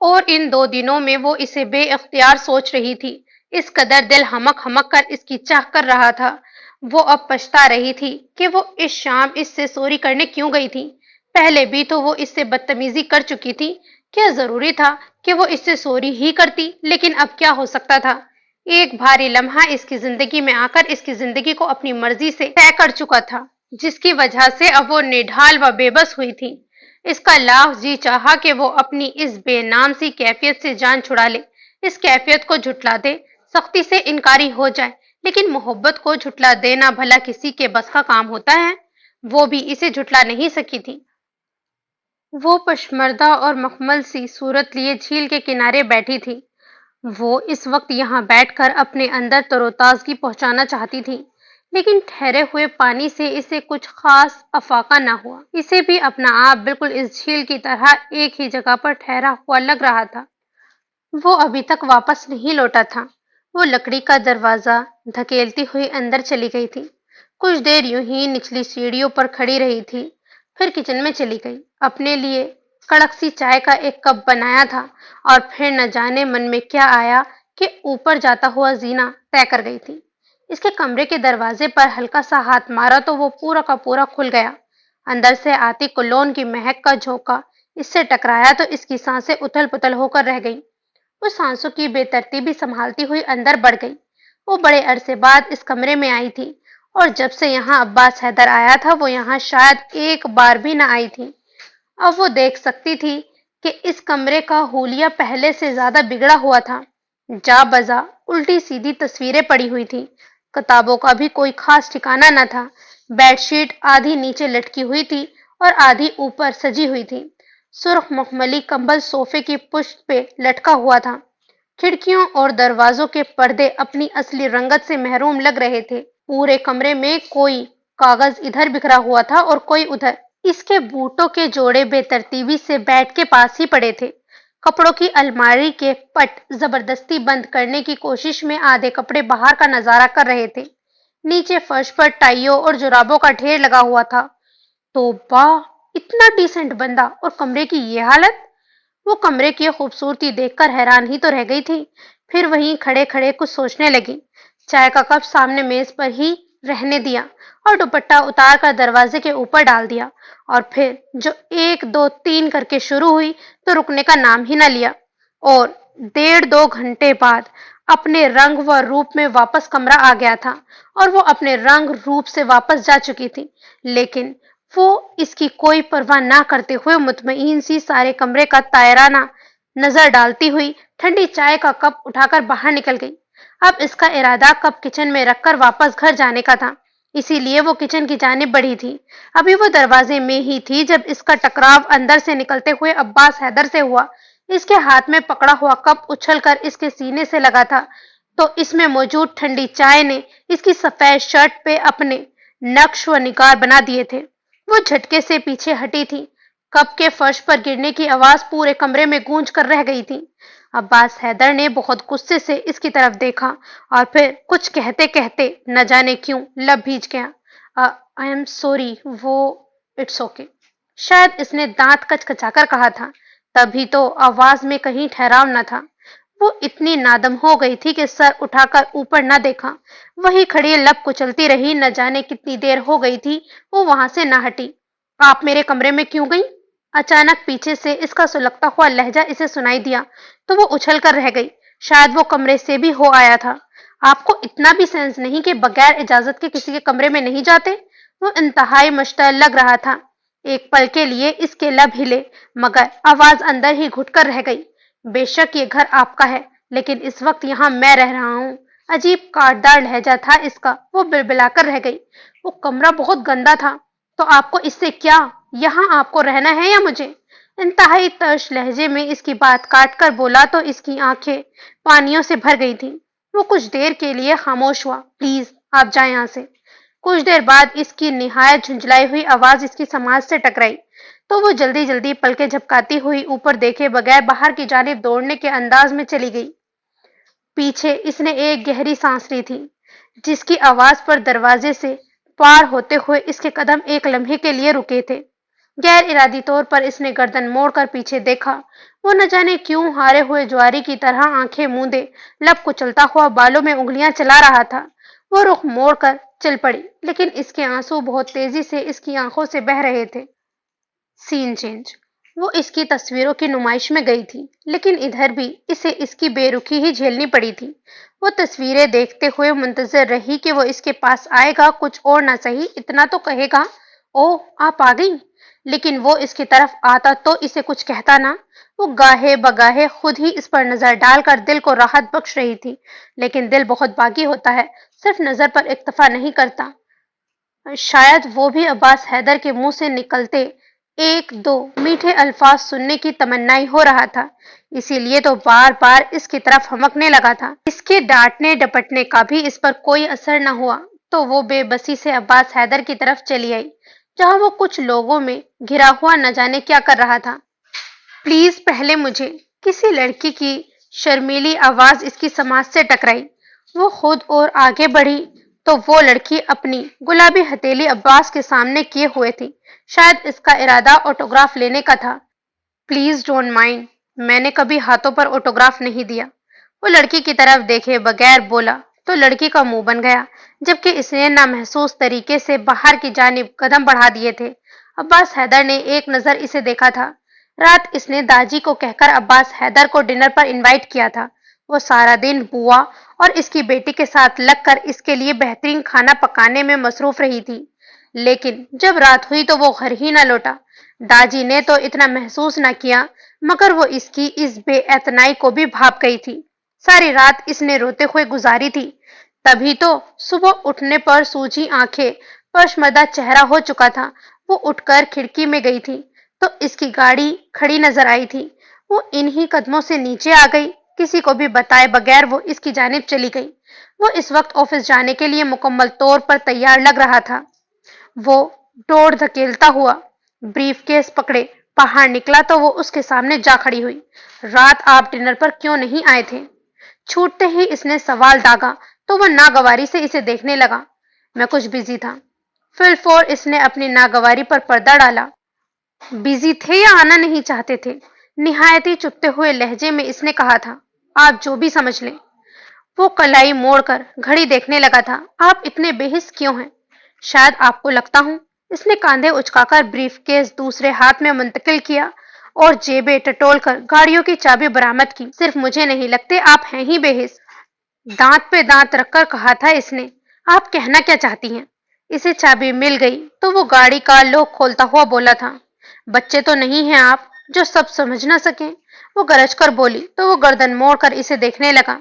اور ان 2 دنوں میں وہ اسے بے اختیار سوچ رہی تھی۔ اس قدر دل ہمک ہمک کر اس کی چاہ کر رہا تھا۔ وہ اب پچھتا رہی تھی کہ وہ اس شام اس سے سوری کرنے کیوں گئی تھی۔ پہلے بھی تو وہ اس سے بدتمیزی کر چکی تھی، کیا ضروری تھا کہ وہ اس سے سوری ہی کرتی؟ لیکن اب کیا ہو سکتا تھا؟ ایک بھاری لمحہ اس کی زندگی میں آ کر اس کی زندگی کو اپنی مرضی سے طے کر چکا تھا، جس کی وجہ سے اب وہ نڈھال و بے بس ہوئی تھی۔ اس کا لاکھ جی چاہا کہ وہ اپنی اس بے نام سی کیفیت سے جان چھڑا لے، اس کیفیت کو جھٹلا دے، سختی سے انکاری ہو جائے، لیکن محبت کو جھٹلا دینا بھلا کسی کے بس کا کام ہوتا ہے؟ وہ بھی اسے جھٹلا نہیں سکی تھی۔ وہ پشمردہ اور مخمل سی صورت لیے جھیل کے کنارے بیٹھی تھی۔ وہ اس وقت یہاں بیٹھ کر اپنے اندر تر و تازگی پہنچانا چاہتی تھی، لیکن ٹھہرے ہوئے پانی سے اسے کچھ خاص افاقہ نہ ہوا۔ اسے بھی اپنا آپ بالکل اس جھیل کی طرح ایک ہی جگہ پر ٹھہرا ہوا لگ رہا تھا۔ وہ ابھی تک واپس نہیں لوٹا تھا۔ وہ لکڑی کا دروازہ دھکیلتی ہوئی اندر چلی گئی تھی۔ کچھ دیر یوں ہی نچلی سیڑھیوں پر کھڑی رہی تھی، پھر کچن میں چلی گئی۔ اپنے لیے کڑک سی چائے کا ایک کپ بنایا تھا اور پھر نہ جانے من میں کیا آیا کہ اوپر جاتا ہوا زینہ طے کر گئی تھی۔ اس کے کمرے کے دروازے پر ہلکا سا ہاتھ مارا تو وہ پورا کا پورا کھل گیا۔ اندر سے آتی کولون کی مہک کا جھونکا اس سے ٹکرایا تو اس کی سانسیں اتھل پتھل ہو کر رہ گئیں۔ وہ سانسوں کی بے ترتیبی سنبھالتی ہوئی اندر بڑھ گئی۔ وہ بڑے عرصے بعد اس کمرے میں آئی تھی، اور جب سے یہاں عباس حیدر آیا تھا وہ یہاں شاید ایک بار بھی نہ آئی تھی۔ اب وہ دیکھ سکتی تھی کہ اس کمرے کا حلیہ پہلے سے زیادہ بگڑا ہوا تھا۔ جا بجا الٹی سیدھی تصویریں پڑی ہوئی تھی۔ کتابوں کا بھی کوئی خاص ٹھکانہ نہ تھا۔ بیڈ شیٹ آدھی نیچے لٹکی ہوئی تھی اور آدھی اوپر سجی ہوئی تھی۔ سرخ مخملی کمبل صوفے کی پشت پہ لٹکا ہوا تھا۔ کھڑکیوں اور دروازوں کے پردے اپنی اصلی رنگت سے محروم لگ رہے تھے۔ پورے کمرے میں کوئی کاغذ ادھر بکھرا ہوا تھا اور کوئی ادھر۔ اس کے بوٹوں کے جوڑے بے ترتیبی سے بیڈ کے پاس ہی پڑے تھے۔ کپڑوں کی الماری کے پٹ زبردستی بند کرنے کی کوشش میں آدھے کپڑے باہر کا نظارہ کر رہے تھے۔ نیچے فرش پر ٹائیوں اور جرابوں کا ڈھیر لگا ہوا تھا۔ توبہ! اتنا ڈیسنٹ بندہ اور کمرے کی یہ حالت! وہ کمرے کی خوبصورتی دیکھ کر حیران ہی تو رہ گئی تھی، پھر وہیں کھڑے کھڑے کچھ سوچنے لگی۔ چائے کا کپ سامنے میز پر ہی رہنے دیا اور دوپٹہ اتار کر دروازے کے اوپر ڈال دیا، اور پھر جو 1 2 3 کر کے شروع ہوئی تو رکنے کا نام ہی نہ لیا، اور 1.5 گھنٹے بعد اپنے رنگ و روپ میں واپس کمرہ آ گیا تھا، اور وہ اپنے رنگ روپ سے واپس جا چکی تھی، لیکن وہ اس کی کوئی پرواہ نہ کرتے ہوئے مطمئن سی سارے کمرے کا تائرانہ نظر ڈالتی ہوئی ٹھنڈی چائے کا کپ اٹھا کر باہر نکل گئی۔ اب اس کا ارادہ کپ کچن میں رکھ کر واپس گھر جانے کا تھا، اسی لیے وہ کچن کی جانب بڑھی تھی۔ ابھی وہ دروازے میں ہی تھی جب اس کا ٹکراؤ اندر سے نکلتے ہوئے عباس حیدر سے ہوا۔ اس کے ہاتھ میں پکڑا ہوا کپ اچھل کر اس کے سینے سے لگا تھا تو اس میں موجود ٹھنڈی چائے نے اس کی سفید شرٹ پہ اپنے نقش و نگار بنا دیے تھے۔ وہ جھٹکے سے پیچھے ہٹی تھی۔ کپ کے فرش پر گرنے کی آواز پورے کمرے میں گونج کر رہ گئی تھی۔ عباس حیدر نے بہت غصے سے اس کی طرف دیکھا اور پھر کچھ کہتے کہتے نہ جانے کیوں لب بھیج گیا۔ آئی ایم سوری، وہ اٹس اوکے، شاید اس نے دانت کچکچا کر کہا تھا، تبھی تو آواز میں کہیں ٹھہراؤ نہ تھا۔ وہ اتنی نادم ہو گئی تھی کہ سر اٹھا کر اوپر نہ دیکھا، وہی کھڑی لب کچلتی رہی۔ نہ جانے کتنی دیر ہو گئی تھی وہ وہاں سے نہ ہٹی۔ آپ میرے کمرے میں کیوں گئی؟ اچانک پیچھے سے اس کا سلگتا ہوا لہجہ اسے سنائی دیا تو وہ اچھل کر رہ گئی۔ شاید وہ کمرے سے بھی ہو آیا تھا۔ آپ کو اتنا بھی سینس نہیں کہ بغیر اجازت کے کسی کے کمرے میں نہیں جاتے؟ وہ انتہائی مشتعل لگ رہا تھا۔ ایک پل کے لیے اس کے لب ہلے، مگر آواز اندر ہی گھٹ کر رہ گئی۔ بے شک یہ گھر آپ کا ہے، لیکن اس وقت یہاں میں رہ رہا ہوں۔ عجیب کاٹدار لہجہ تھا اس کا۔ وہ بلبلا کر رہ گئی۔ وہ کمرہ بہت گندا تھا، تو آپ کو اس سے کیا؟ یہاں آپ کو رہنا ہے یا مجھے؟ انتہائی ترش لہجے میں اس کی بات کاٹ کر بولا تو اس کی آنکھیں پانیوں سے بھر گئی تھیں۔ وہ کچھ دیر کے لیے خاموش ہوا۔ پلیز آپ جائیں یہاں سے۔ کچھ دیر بعد اس کی نہایت جھنجھلائی ہوئی آواز اس کی سماعت سے ٹکرائی تو وہ جلدی جلدی پلکیں جھپکاتی ہوئی اوپر دیکھے بغیر باہر کی جانب دوڑنے کے انداز میں چلی گئی۔ پیچھے اس نے ایک گہری سانس لی تھی، جس کی آواز پر دروازے سے پار ہوتے ہوئے اس کے قدم ایک لمحے کے لیے رکے تھے۔ غیر ارادی طور پر اس نے گردن موڑ کر پیچھے دیکھا۔ وہ نہ جانے کیوں ہارے ہوئے جواری کی طرح آنکھیں موندے لب کچلتا ہوا بالوں میں انگلیاں چلا رہا تھا۔ وہ رخ موڑ کر چل پڑی، لیکن اس کے آنسو بہت تیزی سے اس کی آنکھوں سے بہہ رہے تھے۔ سین چینج۔ وہ اس کی تصویروں کی نمائش میں گئی تھی، لیکن ادھر بھی اسے اس کی بے رخی ہی جھیلنی پڑی تھی۔ وہ تصویریں دیکھتے ہوئے منتظر رہی کہ وہ اس کے پاس آئے گا، کچھ اور نہ سہی اتنا تو کہے گا، اوہ آپ آ گئی۔ لیکن وہ اس کی طرف آتا تو اسے کچھ کہتا نہ۔ وہ گاہے بگاہے خود ہی اس پر نظر ڈال کر دل کو راحت بخش رہی تھی، لیکن دل بہت باغی ہوتا ہے، صرف نظر پر اکتفا نہیں کرتا۔ شاید وہ بھی عباس حیدر کے منہ سے نکلتے ایک دو میٹھے الفاظ سننے کی تمنائی ہو رہا تھا، اسی لیے تو بار بار اس کی طرف ہمکنے لگا تھا۔ اس کے ڈانٹنے ڈپٹنے کا بھی اس پر کوئی اثر نہ ہوا تو وہ بے بسی سے عباس حیدر کی طرف چلی آئی، جہاں وہ کچھ لوگوں میں گھرا ہوا نہ جانے کیا کر رہا تھا۔ پلیز پہلے مجھے، کسی لڑکی کی شرمیلی آواز اس کی سماعت سے ٹکرائی۔ وہ خود اور آگے بڑھی تو وہ لڑکی اپنی گلابی ہتھیلی عباس کے سامنے کیے ہوئے تھی، شاید اس کا ارادہ آٹوگراف لینے کا تھا۔ پلیز ڈونٹ مائنڈ، میں نے کبھی ہاتھوں پر آٹوگراف نہیں دیا۔ وہ لڑکی کی طرف دیکھے بغیر بولا تو لڑکی کا منہ بن گیا، جبکہ اس نے نامحسوس طریقے سے باہر کی جانب قدم بڑھا دیے تھے۔ عباس حیدر نے ایک نظر اسے دیکھا تھا۔ رات اس نے داجی کو کہہ کر عباس حیدر کو ڈنر پر انوائٹ کیا تھا۔ وہ سارا دن بوا اور اس کی بیٹی کے ساتھ لگ کر اس کے لیے بہترین کھانا پکانے میں مصروف رہی تھی، لیکن جب رات ہوئی تو وہ گھر ہی نہ لوٹا۔ داجی نے تو اتنا محسوس نہ کیا، مگر وہ اس کی اس بے اعتنائی کو بھی بھاپ گئی تھی۔ ساری رات اس نے روتے ہوئے گزاری تھی، تبھی تو صبح اٹھنے پر سوجی آنکھیں، پشمردہ چہرہ ہو چکا تھا۔ وہ اٹھ کر کھڑکی میں گئی تھی تو اس کی گاڑی کھڑی نظر آئی تھی۔ وہ انہی قدموں سے نیچے آ گئی، کسی کو بھی بتائے بغیر وہ اس کی جانب چلی گئی۔ وہ اس وقت آفس جانے کے لیے مکمل طور پر تیار لگ رہا تھا۔ وہ ڈور دھکیلتا ہوا بریف کیس پکڑے باہر نکلا تو وہ اس کے سامنے جا کھڑی ہوئی۔ رات آپ ڈنر پر کیوں نہیں آئے تھے؟ چھوٹتے ہی اس نے سوال داغا تو وہ ناگواری سے اسے دیکھنے لگا۔ میں کچھ بزی تھا۔ فی الفور اس نے اپنی ناگواری پر پردہ ڈالا۔ بزی تھے یا آنا نہیں چاہتے تھے؟ نہایت ہی چپتے ہوئے لہجے میں اس نے کہا تھا۔ آپ جو بھی سمجھ لیں۔ وہ کلائی موڑ کر گھڑی دیکھنے لگا تھا۔ آپ اتنے بے حس کیوں ہیں؟ شاید آپ کو لگتا ہوں۔ اس نے کاندھے اچکا کر بریف کیس دوسرے ہاتھ میں منتقل کیا اور جیبیں ٹٹول کر گاڑیوں کی چابی برآمد کی۔ صرف مجھے نہیں لگتے آپ ہیں ہی بے حس۔ دانت پہ دانت رکھ کر کہا تھا اس نے۔ آپ کہنا کیا چاہتی ہیں؟ اسے چابی مل گئی تو وہ گاڑی کا لوک کھولتا ہوا بولا تھا۔ بچے تو نہیں ہیں آپ جو سب سمجھ نہ سکیں؟ وہ گرج کر بولی تو وہ گردن موڑ کر اسے دیکھنے لگا۔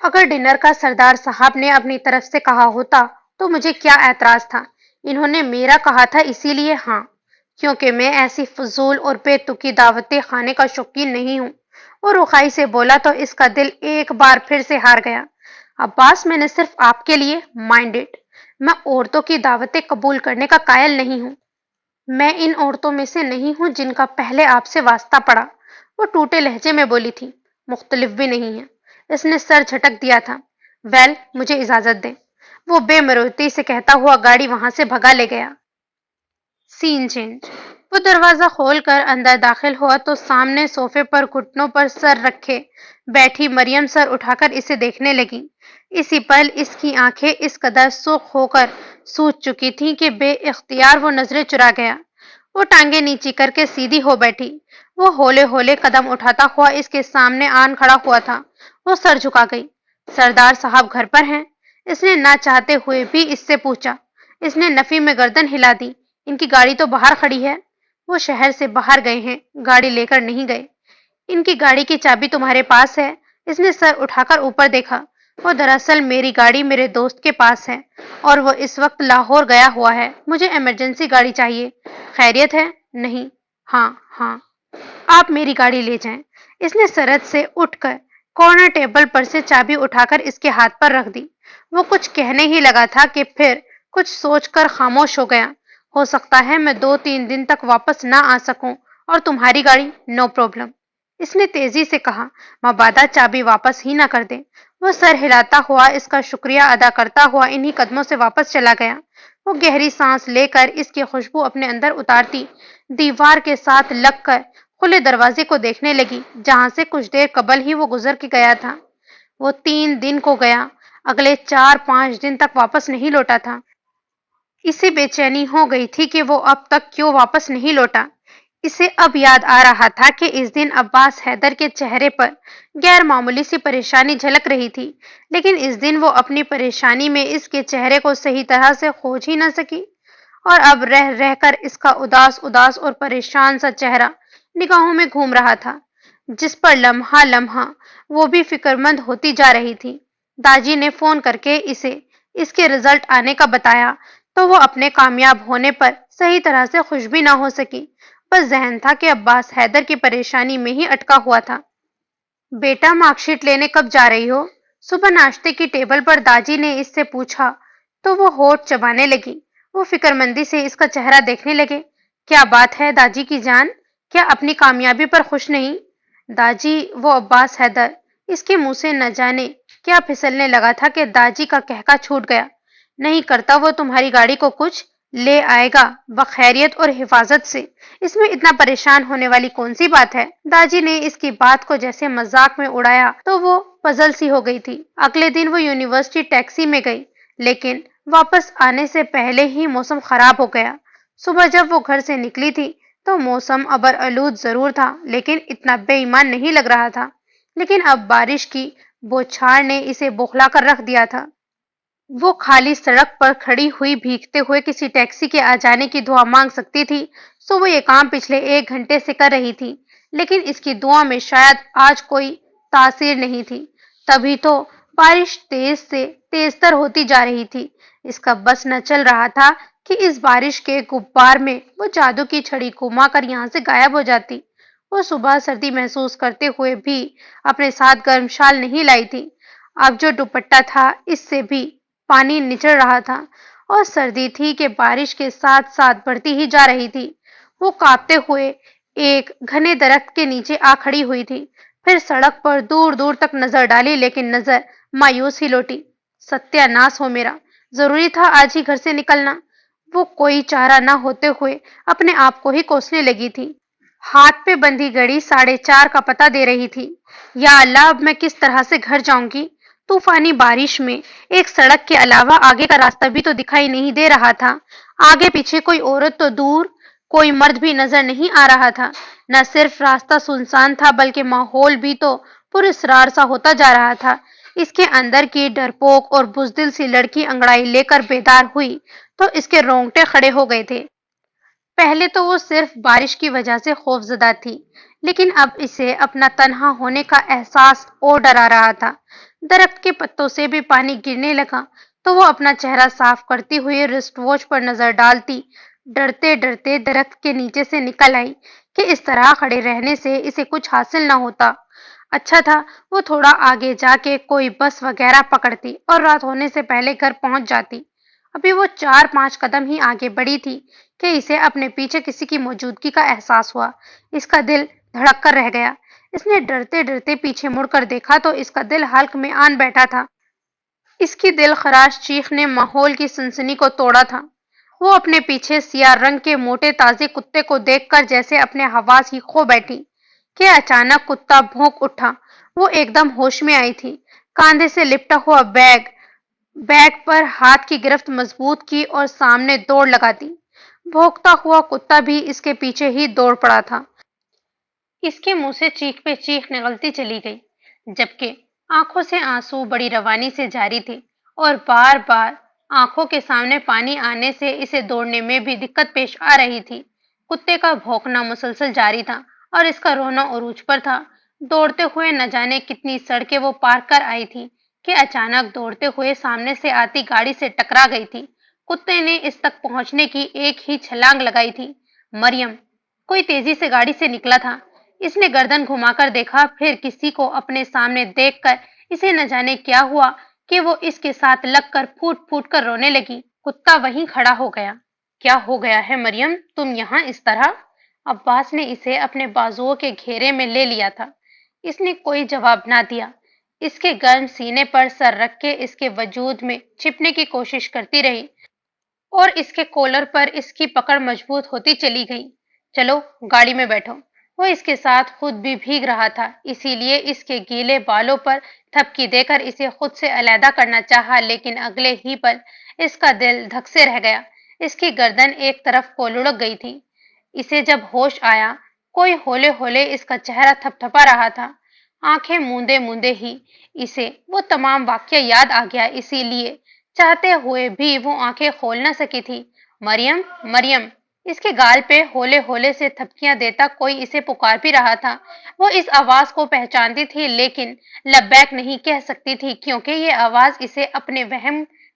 اگر ڈنر کا سردار صاحب نے اپنی طرف سے کہا ہوتا تو مجھے کیا اعتراض تھا؟ انہوں نے میرا کہا تھا اسی لیے ہاں، کیونکہ میں ایسی فضول اور بے تکی دعوتیں کھانے کا شوقین نہیں ہوں۔ وہ رخائی سے بولا تو اس کا دل ایک بار پھر سے ہار گیا۔ عباس میں نے صرف آپ کے لیے مائنڈ اٹ، میں عورتوں کی دعوتیں قبول کرنے کا قائل نہیں ہوں۔ میں ان عورتوں میں سے نہیں ہوں جن کا پہلے آپ سے واسطہ پڑا۔ وہ ٹوٹے لہجے میں بولی تھی۔ مختلف بھی نہیں ہے۔ اس نے سر جھٹک دیا تھا۔ ویل، مجھے اجازت دیں۔ وہ بے مروتی سے کہتا ہوا گاڑی وہاں سے بھگا لے گیا۔ سین چینج۔ وہ دروازہ کھول کر اندر داخل ہوا تو سامنے صوفے پر گھٹنوں پر سر رکھے بیٹھی مریم سر اٹھا کر اسے دیکھنے لگی۔ اسی پل اس کی آنکھیں اس قدر سرخ ہو کر سوج چکی تھیں کہ بے اختیار وہ نظریں چرا گیا۔ وہ ٹانگیں نیچی کر کے سیدھی ہو بیٹھی۔ وہ ہولے ہولے قدم اٹھاتا ہوا اس کے سامنے آن کھڑا ہوا تھا۔ وہ سر جھکا گئی۔ سردار صاحب گھر پر ہیں؟ اس نے نہ چاہتے ہوئے بھی اس سے پوچھا۔ اس نے نفی میں گردن ہلا دی۔ ان کی گاڑی تو باہر کھڑی ہے۔ وہ شہر سے باہر گئے ہیں، گاڑی لے کر نہیں گئے۔ ان کی گاڑی کی چابی تمہارے پاس ہے؟ اس نے سر اٹھا کر اوپر دیکھا۔ وہ دراصل میری گاڑی میرے دوست کے پاس ہے اور وہ اس وقت لاہور گیا ہوا ہے۔ مجھے ایمرجنسی گاڑی چاہیے۔ خیریت ہے؟ نہیں۔ ہاں ہاں۔ آپ میری گاڑی لے جائیں۔ اس نے سرت سے اٹھ کر کارنر ٹیبل پر سے چابی اٹھا کر اس کے ہاتھ پر رکھ دی۔ وہ کچھ کہنے ہی لگا تھا کہ پھر کچھ سوچ کر خاموش ہو گیا۔ ہو سکتا ہے میں 2-3 دن تک واپس نہ آ سکوں اور تمہاری گاڑی نو پرابلم، اس نے تیزی سے کہا، مبادا چابی واپس ہی نہ کر دیں۔ وہ سر ہلاتا ہوا اس کا شکریہ ادا کرتا ہوا انہی قدموں سے واپس چلا گیا۔ وہ گہری سانس لے کر اس کی خوشبو اپنے اندر اتارتی دیوار کے ساتھ لگ کر کھلے دروازے کو دیکھنے لگی جہاں سے کچھ دیر قبل ہی وہ گزر کے گیا تھا۔ وہ 3 دن کو گیا، اگلے 4-5 دن تک واپس نہیں لوٹا تھا۔ اسے بے چینی ہو گئی تھی کہ وہ اب تک کیوں واپس نہیں لوٹا۔ اسے اب یاد آ رہا تھا کہ اس دن عباس حیدر کے چہرے پر غیر معمولی سی پریشانی جھلک رہی تھی، لیکن اس دن وہ اپنی پریشانی میں اس کے چہرے کو صحیح طرح سے کھوج ہی نہ سکی، اور اب رہ رہ کر اس کا اداس اور پریشان سا چہرہ نگاہوں میں گھوم رہا تھا، جس پر لمحہ لمحہ وہ بھی فکرمند ہوتی جا رہی تھی۔ داجی نے فون کر کے اسے اس کے رزلٹ آنے کا بتایا تو وہ اپنے کامیاب ہونے پر صحیح طرح سے خوش بھی نہ ہو سکی۔ بس ذہن تھا کہ عباس حیدر کی پریشانی میں ہی اٹکا ہوا تھا۔ بیٹا مارک شیٹ لینے کب جا رہی ہو؟ صبح ناشتے کی ٹیبل پر داجی نے اس سے پوچھا تو وہ ہونٹ چبانے لگی۔ وہ فکر مندی سے اس کا چہرہ دیکھنے لگے۔ کیا بات ہے داجی کی جان؟ کیا اپنی کامیابی پر خوش نہیں؟ داجی، وہ عباس حیدر، اس کے منہ سے نہ جانے کیا پھسلنے لگا تھا کہ داجی کا کہکا چھوٹ گیا۔ نہیں کرتا وہ تمہاری گاڑی کو کچھ لے آئے گا بخیریت اور حفاظت سے، اس میں اتنا پریشان ہونے والی کون سی بات ہے؟ داجی نے اس کی بات کو جیسے مذاق میں اڑایا تو وہ پزل سی ہو گئی تھی۔ اگلے دن وہ یونیورسٹی ٹیکسی میں گئی، لیکن واپس آنے سے پہلے ہی موسم خراب ہو گیا۔ صبح جب وہ گھر سے نکلی تھی تو موسم ابر آلود ضرور تھا لیکن اتنا بے ایمان نہیں لگ رہا تھا۔ لیکن اب بارش کی بوچھار نے اسے بوکھلا کر رکھ دیا تھا۔ وہ خالی سڑک پر کھڑی ہوئی بھیگتے ہوئے کسی ٹیکسی کے آ جانے کی دعا مانگ سکتی تھی، سو وہ یہ کام پچھلے 1 گھنٹے سے کر رہی تھی، لیکن اس کی دعا میں شاید آج کوئی تاثیر نہیں تھی۔ تبھی تو بارش تیز سے تیز تر ہوتی جا رہی تھی۔ اس کا بس نہ چل رہا تھا کہ اس بارش کے غبار میں وہ جادو کی چھڑی گھما کر یہاں سے غائب ہو جاتی۔ وہ صبح سردی محسوس کرتے ہوئے بھی اپنے ساتھ گرم شال نہیں لائی تھی۔ اب جو دوپٹہ تھا اس سے بھی پانی نچڑ رہا تھا اور سردی تھی کہ بارش کے ساتھ ساتھ بڑھتی ہی جا رہی تھی۔ وہ کانپتے ہوئے ایک گھنے درخت کے نیچے آ کھڑی ہوئی تھی، پھر سڑک پر دور دور تک نظر ڈالی لیکن نظر مایوس ہی لوٹی۔ ستیہ ناس ہو میرا، ضروری تھا آج ہی گھر سے نکلنا؟ وہ کوئی چارہ نہ ہوتے ہوئے اپنے آپ کو ہی کوسنے لگی تھی۔ ہاتھ پہ بندھی گھڑی 4:30 کا پتہ دے رہی تھی۔ یا اللہ، اب میں کس طرح سے گھر جاؤں گی؟ طوفانی بارش میں ایک سڑک کے علاوہ آگے کا راستہ بھی تو دکھائی نہیں دے رہا تھا۔ آگے پیچھے کوئی عورت تو دور، کوئی مرد بھی نظر نہیں آ رہا تھا۔ نہ صرف راستہ سنسان تھا بلکہ ماحول بھی تو پراسرار سا ہوتا جا رہا تھا۔ اس کے اندر کی ڈرپوک اور بزدل سی لڑکی انگڑائی لے کر بیدار ہوئی تو اس کے رونگٹے کھڑے ہو گئے تھے۔ پہلے تو وہ صرف بارش کی وجہ سے خوف زدہ تھی، لیکن اب اسے اپنا تنہا ہونے کا احساس اور ڈرا رہا تھا۔ درخت کے پتوں سے بھی پانی گرنے لگا تو وہ اپنا چہرہ صاف کرتی ہوئی رسٹ واچ پر نظر ڈالتی ڈرتے ڈرتے درخت کے نیچے سے نکل آئی کہ اس طرح کھڑے رہنے سے اسے کچھ حاصل نہ ہوتا۔ اچھا تھا وہ تھوڑا آگے جا کے کوئی بس وغیرہ پکڑتی اور رات ہونے سے پہلے گھر پہنچ جاتی۔ ابھی وہ 4-5 قدم ہی آگے بڑھی تھی کہ اسے اپنے پیچھے کسی کی موجودگی کا احساس ہوا۔ اس کا دل دھڑک کر رہ گیا۔ اس نے ڈرتے ڈرتے پیچھے مڑ کر دیکھا تو اس کا دل حلق میں آن بیٹھا تھا۔ اس کی دل خراش چیخ نے ماحول کی سنسنی کو توڑا تھا۔ وہ اپنے پیچھے سیاہ رنگ کے موٹے تازے کتے کو دیکھ کر جیسے اپنے حواس ہی کھو بیٹھی کہ اچانک کتا بھونک اٹھا۔ وہ ایک دم ہوش میں آئی تھی۔ کاندھے سے لپٹا ہوا بیگ پر ہاتھ کی گرفت مضبوط کی اور سامنے دوڑ لگا دی۔ بھونکتا ہوا کتا بھی اس کے پیچھے ہی دوڑ پڑا تھا۔ اس کے منہ سے چیخ پہ چیخ نکلتی چلی گئی، جبکہ آنکھوں سے آنسو بڑی روانی سے جاری تھے اور بار بار آنکھوں کے سامنے پانی آنے سے اسے دوڑنے میں بھی دقت پیش آ رہی تھی۔ کتے کا بھونکنا مسلسل جاری تھا اور اس کا رونا عروج پر تھا۔ دوڑتے ہوئے نہ جانے کتنی سڑکیں وہ پار کر آئی تھی کہ اچانک دوڑتے ہوئے سامنے سے آتی گاڑی سے ٹکرا گئی تھی۔ کتے نے اس تک پہنچنے کی ایک ہی چھلانگ لگائی تھی۔ مریم، کوئی تیزی سے گاڑی سے نکلا تھا۔ اس نے گردن گھما کر دیکھا، پھر کسی کو اپنے سامنے دیکھ کر اسے نہ جانے کیا ہوا کہ وہ اس کے ساتھ لگ کر پھوٹ پھوٹ کر رونے لگی۔ کتا وہیں کھڑا ہو گیا۔ کیا ہو گیا ہے مریم، تم یہاں اس طرح؟ عباس نے اسے اپنے بازوؤں کے گھیرے میں لے لیا تھا۔ اس نے کوئی جواب نہ دیا۔ اس کے گرم سینے پر سر رکھ کے اس کے وجود میں چھپنے کی کوشش کرتی رہی اور اس کے کولر پر اس کی پکڑ مضبوط ہوتی چلی گئی۔ چلو گاڑی میں بیٹھو۔ وہ اس کے ساتھ خود بھی بھیگ رہا تھا، اسی لیے اس کے گیلے بالوں پر تھپکی دے کر اسے خود سے علیحدہ کرنا چاہا، لیکن اگلے ہی پل اس کا دل دھک سے رہ گیا۔ اس کی گردن ایک طرف کو لڑک گئی تھی۔ اسے جب ہوش آیا، کوئی ہولے ہولے اس کا چہرہ تھپ تھپا رہا تھا۔ آنکھیں موندے موندے ہی اسے وہ تمام واقعہ یاد آ گیا، اسی لیے چاہتے ہوئے بھی وہ آنکھیں کھول نہ سکی تھی۔ مریم، مریم! اس کے گال پہ ہولے ہولے سے تھپکیاں دیتا کوئی اسے پکار بھی رہا تھا۔ وہ اس آواز کو پہچانتی تھی لیکن لبیک نہیں کہہ سکتی تھی کیونکہ یہ آواز اسے اپنے وہم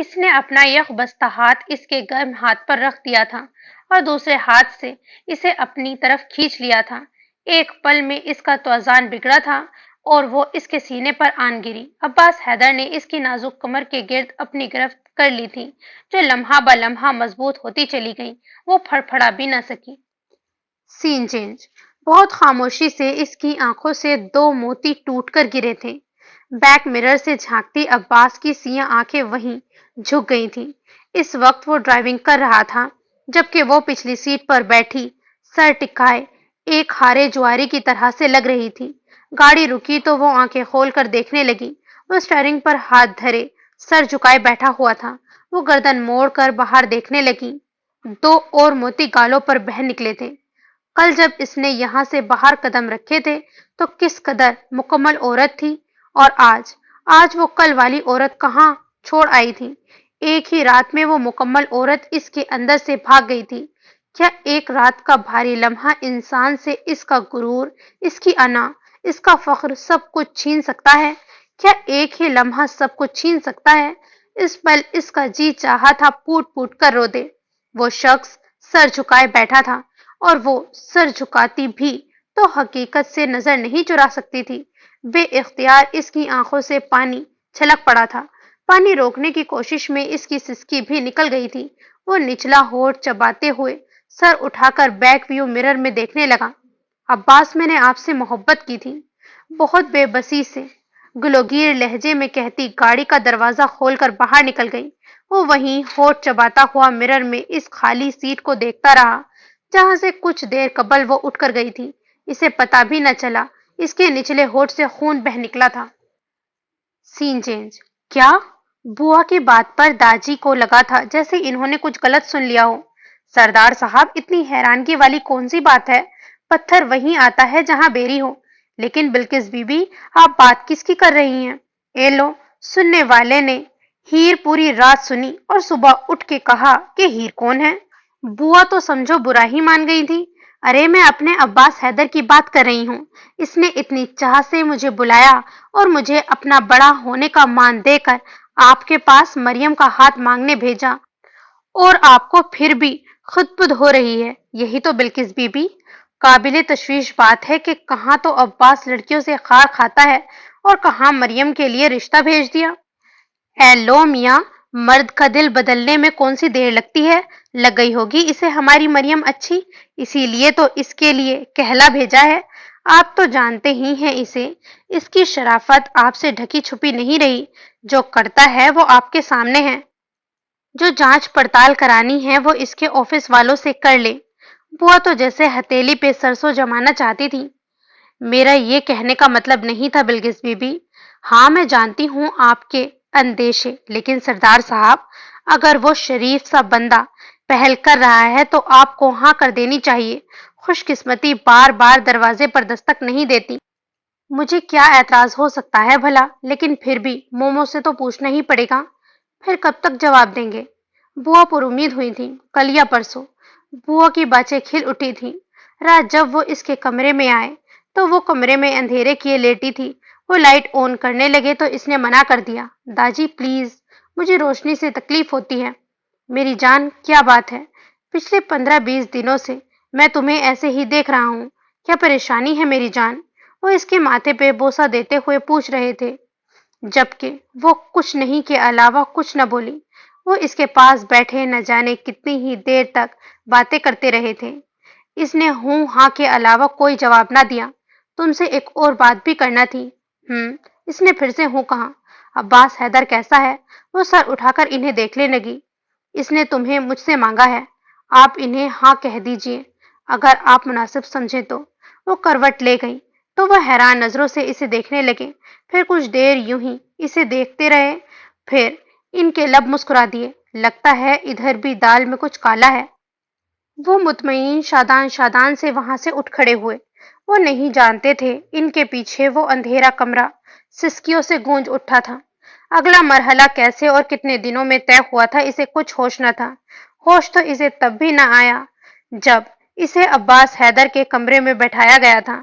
اس نے اپنا یک بستہ ہاتھ اس کے گرم ہاتھ پر رکھ دیا تھا اور دوسرے ہاتھ سے اسے اپنی طرف کھینچ لیا تھا۔ ایک پل میں اس کا توازن بگڑا تھا اور وہ اس کے سینے پر آن گری۔ عباس حیدر نے اس کی نازک کمر کے گرد اپنی گرفت کر لی تھی، جو لمحہ بہ لمحہ مضبوط ہوتی چلی گئی۔ وہ پھڑپھڑا بھی نہ سکی۔ سین چینج۔ بہت خاموشی سے اس کی آنکھوں سے دو موتی ٹوٹ کر گرے تھے۔ بیک مرر سے جھانکتی عباس کی سیاہ آنکھیں وہیں جھک گئی تھیں۔ اس وقت وہ ڈرائیونگ کر رہا تھا، جبکہ وہ پچھلی سیٹ پر بیٹھی سر ٹکائے ایک ہارے جواری کی طرح سے لگ رہی تھی۔ گاڑی رکی تو وہ آنکھیں کھول کر دیکھنے لگی۔ وہ اسٹیئرنگ پر ہاتھ دھرے سر جھکائے بیٹھا ہوا تھا۔ وہ گردن موڑ کر باہر دیکھنے لگی۔ دو اور موتی گالوں پر بہہ نکلے تھے۔ کل جب اس نے یہاں سے باہر قدم رکھے تھے تو کس قدر مکمل عورت تھی، اور آج وہ کل والی عورت کہاں چھوڑ آئی تھی۔ ایک ہی رات میں وہ مکمل عورت اس کے اندر سے بھاگ گئی تھی۔ کیا ایک رات کا بھاری لمحہ انسان سے اس کا غرور، اس کی انا، اس کا فخر سب کچھ چھین سکتا ہے؟ کیا ایک ہی لمحہ سب کچھ چھین سکتا ہے؟ اس پل اس کا جی چاہا تھا پوٹ پوٹ کر رو دے۔ وہ شخص سر جھکائے بیٹھا تھا، اور وہ سر جھکاتی بھی تو حقیقت سے نظر نہیں چرا سکتی تھی۔ بے اختیار اس کی آنکھوں سے پانی چھلک پڑا تھا۔ پانی روکنے کی کوشش میں اس کی سسکی بھی نکل گئی تھی۔ وہ نچلا ہونٹ چباتے ہوئے سر اٹھا کر بیک ویو مرر میں دیکھنے لگا۔ عباس، میں نے آپ سے محبت کی تھی، بہت بے بسی سے گلوگیر لہجے میں کہتی گاڑی کا دروازہ کھول کر باہر نکل گئی۔ وہ وہیں ہونٹ چباتا ہوا مرر میں اس خالی سیٹ کو دیکھتا رہا جہاں سے کچھ دیر قبل وہ اٹھ کر گئی تھی۔ اسے پتا بھی نہ چلا اس کے نچلے ہونٹ سے خون بہہ نکلا تھا۔ سین چینج۔ کیا؟ بوا کی بات پر داجی کو لگا تھا جیسے انہوں نے کچھ غلط سن لیا ہو۔ سردار صاحب، اتنی حیرانگی والی کون سی بات ہے؟ پتھر وہیں آتا ہے جہاں بیری ہو۔ لیکن بلقیس بی بی، آپ بات کس کی کر رہی ہیں؟ اے لو، سننے والے نے ہیر پوری رات سنی اور صبح اٹھ کے کہا کہ ہیر کون ہے؟ بوا تو سمجھو برا ہی مان گئی تھی۔ ارے میں اپنے عباس حیدر کی بات کر رہی ہوں۔ اس نے اتنی چاہ سے مجھے بلایا اور مجھے اپنا بڑا ہونے کا مان دے کر آپ کے پاس مریم کا ہاتھ مانگنے بھیجا، اور آپ کو پھر بھی خود بد ہو رہی ہے۔ یہی تو بلقیس بی بی، قابل تشویش بات ہے کہ کہاں تو عباس لڑکیوں سے خار کھاتا ہے اور کہاں مریم کے لیے رشتہ بھیج دیا۔ اے لو میاں، مرد کا دل بدلنے میں کون سی دیر لگتی ہے؟ لگ گئی ہوگی اسے ہماری مریم اچھی، اسی لیے تو اس کے لیے کہلا بھیجا ہے۔ آپ تو جانتے ہی ہیں اسے، اس کی شرافت آپ سے ڈھکی چھپی نہیں رہی۔ جو کرتا ہے وہ آپ کے سامنے ہے۔ جو جانچ پڑتال کرانی ہے وہ اس کے آفس والوں سے کر لے۔ بوا تو جیسے ہتھیلی پہ سرسوں جمانا چاہتی تھی۔ میرا یہ کہنے کا مطلب نہیں تھا بلقیس بی بی۔ ہاں میں جانتی ہوں آپ کے اندیشے، لیکن سردار صاحب، اگر وہ شریف سا بندہ پہل کر رہا ہے تو آپ کو ہاں کر دینی چاہیے۔ خوش قسمتی بار بار دروازے پر دستک نہیں دیتی۔ مجھے کیا اعتراض ہو سکتا ہے بھلا، لیکن پھر بھی مومو سے تو پوچھنا ہی پڑے گا۔ پھر کب تک جواب دیں گے؟ بوا پر امید ہوئی تھی کل یا پرسوں۔ بوا کی باچیں کھل اٹھی تھیں۔ رات جب وہ اس کے کمرے میں آئے تو وہ کمرے میں اندھیرے کیے لیٹی تھی۔ وہ لائٹ آن کرنے لگے تو اس نے منع کر دیا۔ داجی پلیز، مجھے روشنی سے تکلیف ہوتی ہے۔ میری جان، کیا بات ہے؟ پچھلے 15-20 دنوں سے میں تمہیں ایسے ہی دیکھ رہا ہوں۔ کیا پریشانی ہے میری جان؟ وہ اس کے ماتھے پہ بوسہ دیتے ہوئے پوچھ رہے تھے، جبکہ وہ کچھ نہیں کے علاوہ کچھ نہ بولی۔ وہ اس کے پاس بیٹھے نہ جانے کتنی ہی دیر تک باتیں کرتے رہے تھے۔ اس نے ہوں ہاں کے علاوہ کوئی جواب نہ دیا۔ تم سے ایک اور بات بھی کرنا تھی۔ اس نے پھر سے ہوں کہا۔ عباس حیدر کیسا ہے؟ وہ سر اٹھا کر انہیں دیکھنے لگی۔ اس نے تمہیں مجھ سے مانگا ہے، آپ انہیں ہاں کہہ دیجئے اگر آپ مناسب سمجھیں تو۔ وہ کروٹ لے گئی تو وہ حیران نظروں سے اسے دیکھنے لگے، پھر کچھ دیر یوں ہی اسے دیکھتے رہے، پھر ان کے لب مسکرا دیے۔ لگتا ہے ادھر بھی دال میں کچھ کالا ہے۔ وہ مطمئن شادان شادان سے وہاں سے اٹھ کھڑے ہوئے۔ وہ نہیں جانتے تھے ان کے پیچھے وہ اندھیرا کمرہ سسکیوں سے گونج اٹھا تھا۔ اگلا مرحلہ کیسے اور کتنے دنوں میں طے ہوا تھا اسے کچھ ہوش نہ تھا۔ ہوش تو اسے تب بھی نہ آیا جب اسے عباس حیدر کے کمرے میں بٹھایا گیا تھا۔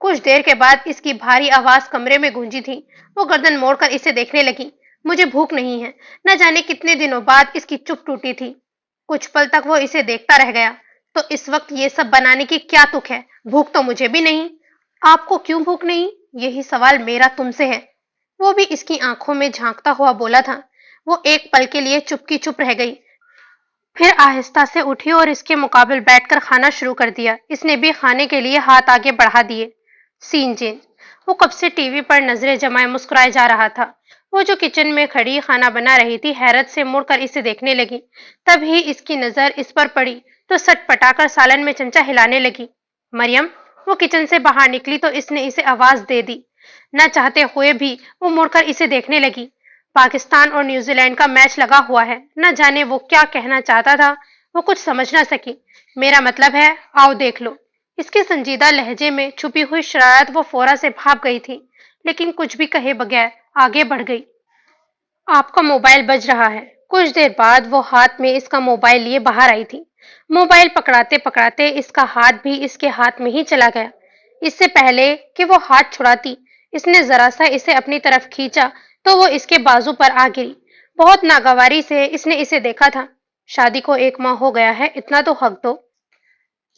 کچھ دیر کے بعد اس کی بھاری آواز کمرے میں گونجی تھی۔ وہ گردن موڑ کر اسے دیکھنے لگی۔ مجھے بھوک نہیں ہے۔ نہ جانے کتنے دنوں بعد اس کی چپ ٹوٹی تھی۔ کچھ پل تک وہ اسے دیکھتا رہ گیا۔ تو اس وقت یہ سب بنانے کی کیا تک ہے؟ بھوک تو مجھے بھی نہیں۔ آپ کو کیوں بھوک نہیں؟ یہی سوال میرا تم سے ہے۔ وہ بھی اس کی آنکھوں میں جھانکتا ہوا بولا تھا۔ وہ ایک پل کے لیے چپ کی چپ رہ گئی، پھر آہستہ سے اٹھی اور اس کے مقابل بیٹھ کر کھانا شروع کر دیا۔ اس نے بھی کھانے کے لیے ہاتھ آگے بڑھا دیے۔ سین چینج۔ وہ کب سے ٹی وی پر نظریں جمائے مسکرائے جا رہا تھا۔ وہ جو کچن میں کھڑی کھانا بنا رہی تھی حیرت سے مڑ کر اسے دیکھنے لگی۔ تب ہی اس کی نظر اس پر پڑی تو سٹ پٹا کر سالن میں چمچہ ہلانے لگی۔ مریم! وہ کچن سے باہر نکلی تو اس نے اسے آواز دے دی۔ نہ چاہتے ہوئے بھی وہ مڑ کر اسے دیکھنے لگی۔ پاکستان اور نیوزی لینڈ کا میچ لگا ہوا ہے۔ نہ جانے وہ کیا کہنا چاہتا تھا، وہ کچھ سمجھ نہ سکی۔ میرا مطلب ہے، آؤ دیکھ لو۔ اس کے سنجیدہ لہجے میں چھپی ہوئی شرارت وہ فورا سے بھاپ گئی تھی، لیکن کچھ بھی کہے بغیر آگے بڑھ گئی۔ آپ کا موبائل بج رہا ہے۔ کچھ دیر بعد وہ ہاتھ میں اس کا موبائل لیے باہر آئی تھی۔ موبائل پکڑاتے پکڑاتے اس کا ہاتھ بھی اس کے ہاتھ میں ہی چلا گیا۔ اس سے پہلے کہ وہ ہاتھ چھڑاتی، اس نے ذرا سا اسے اپنی طرف کھینچا تو وہ اس کے بازو پر آ گری۔ بہت ناگواری سے اس نے اسے دیکھا تھا۔ شادی کو 1 ماہ ہو گیا ہے، اتنا تو حق دو۔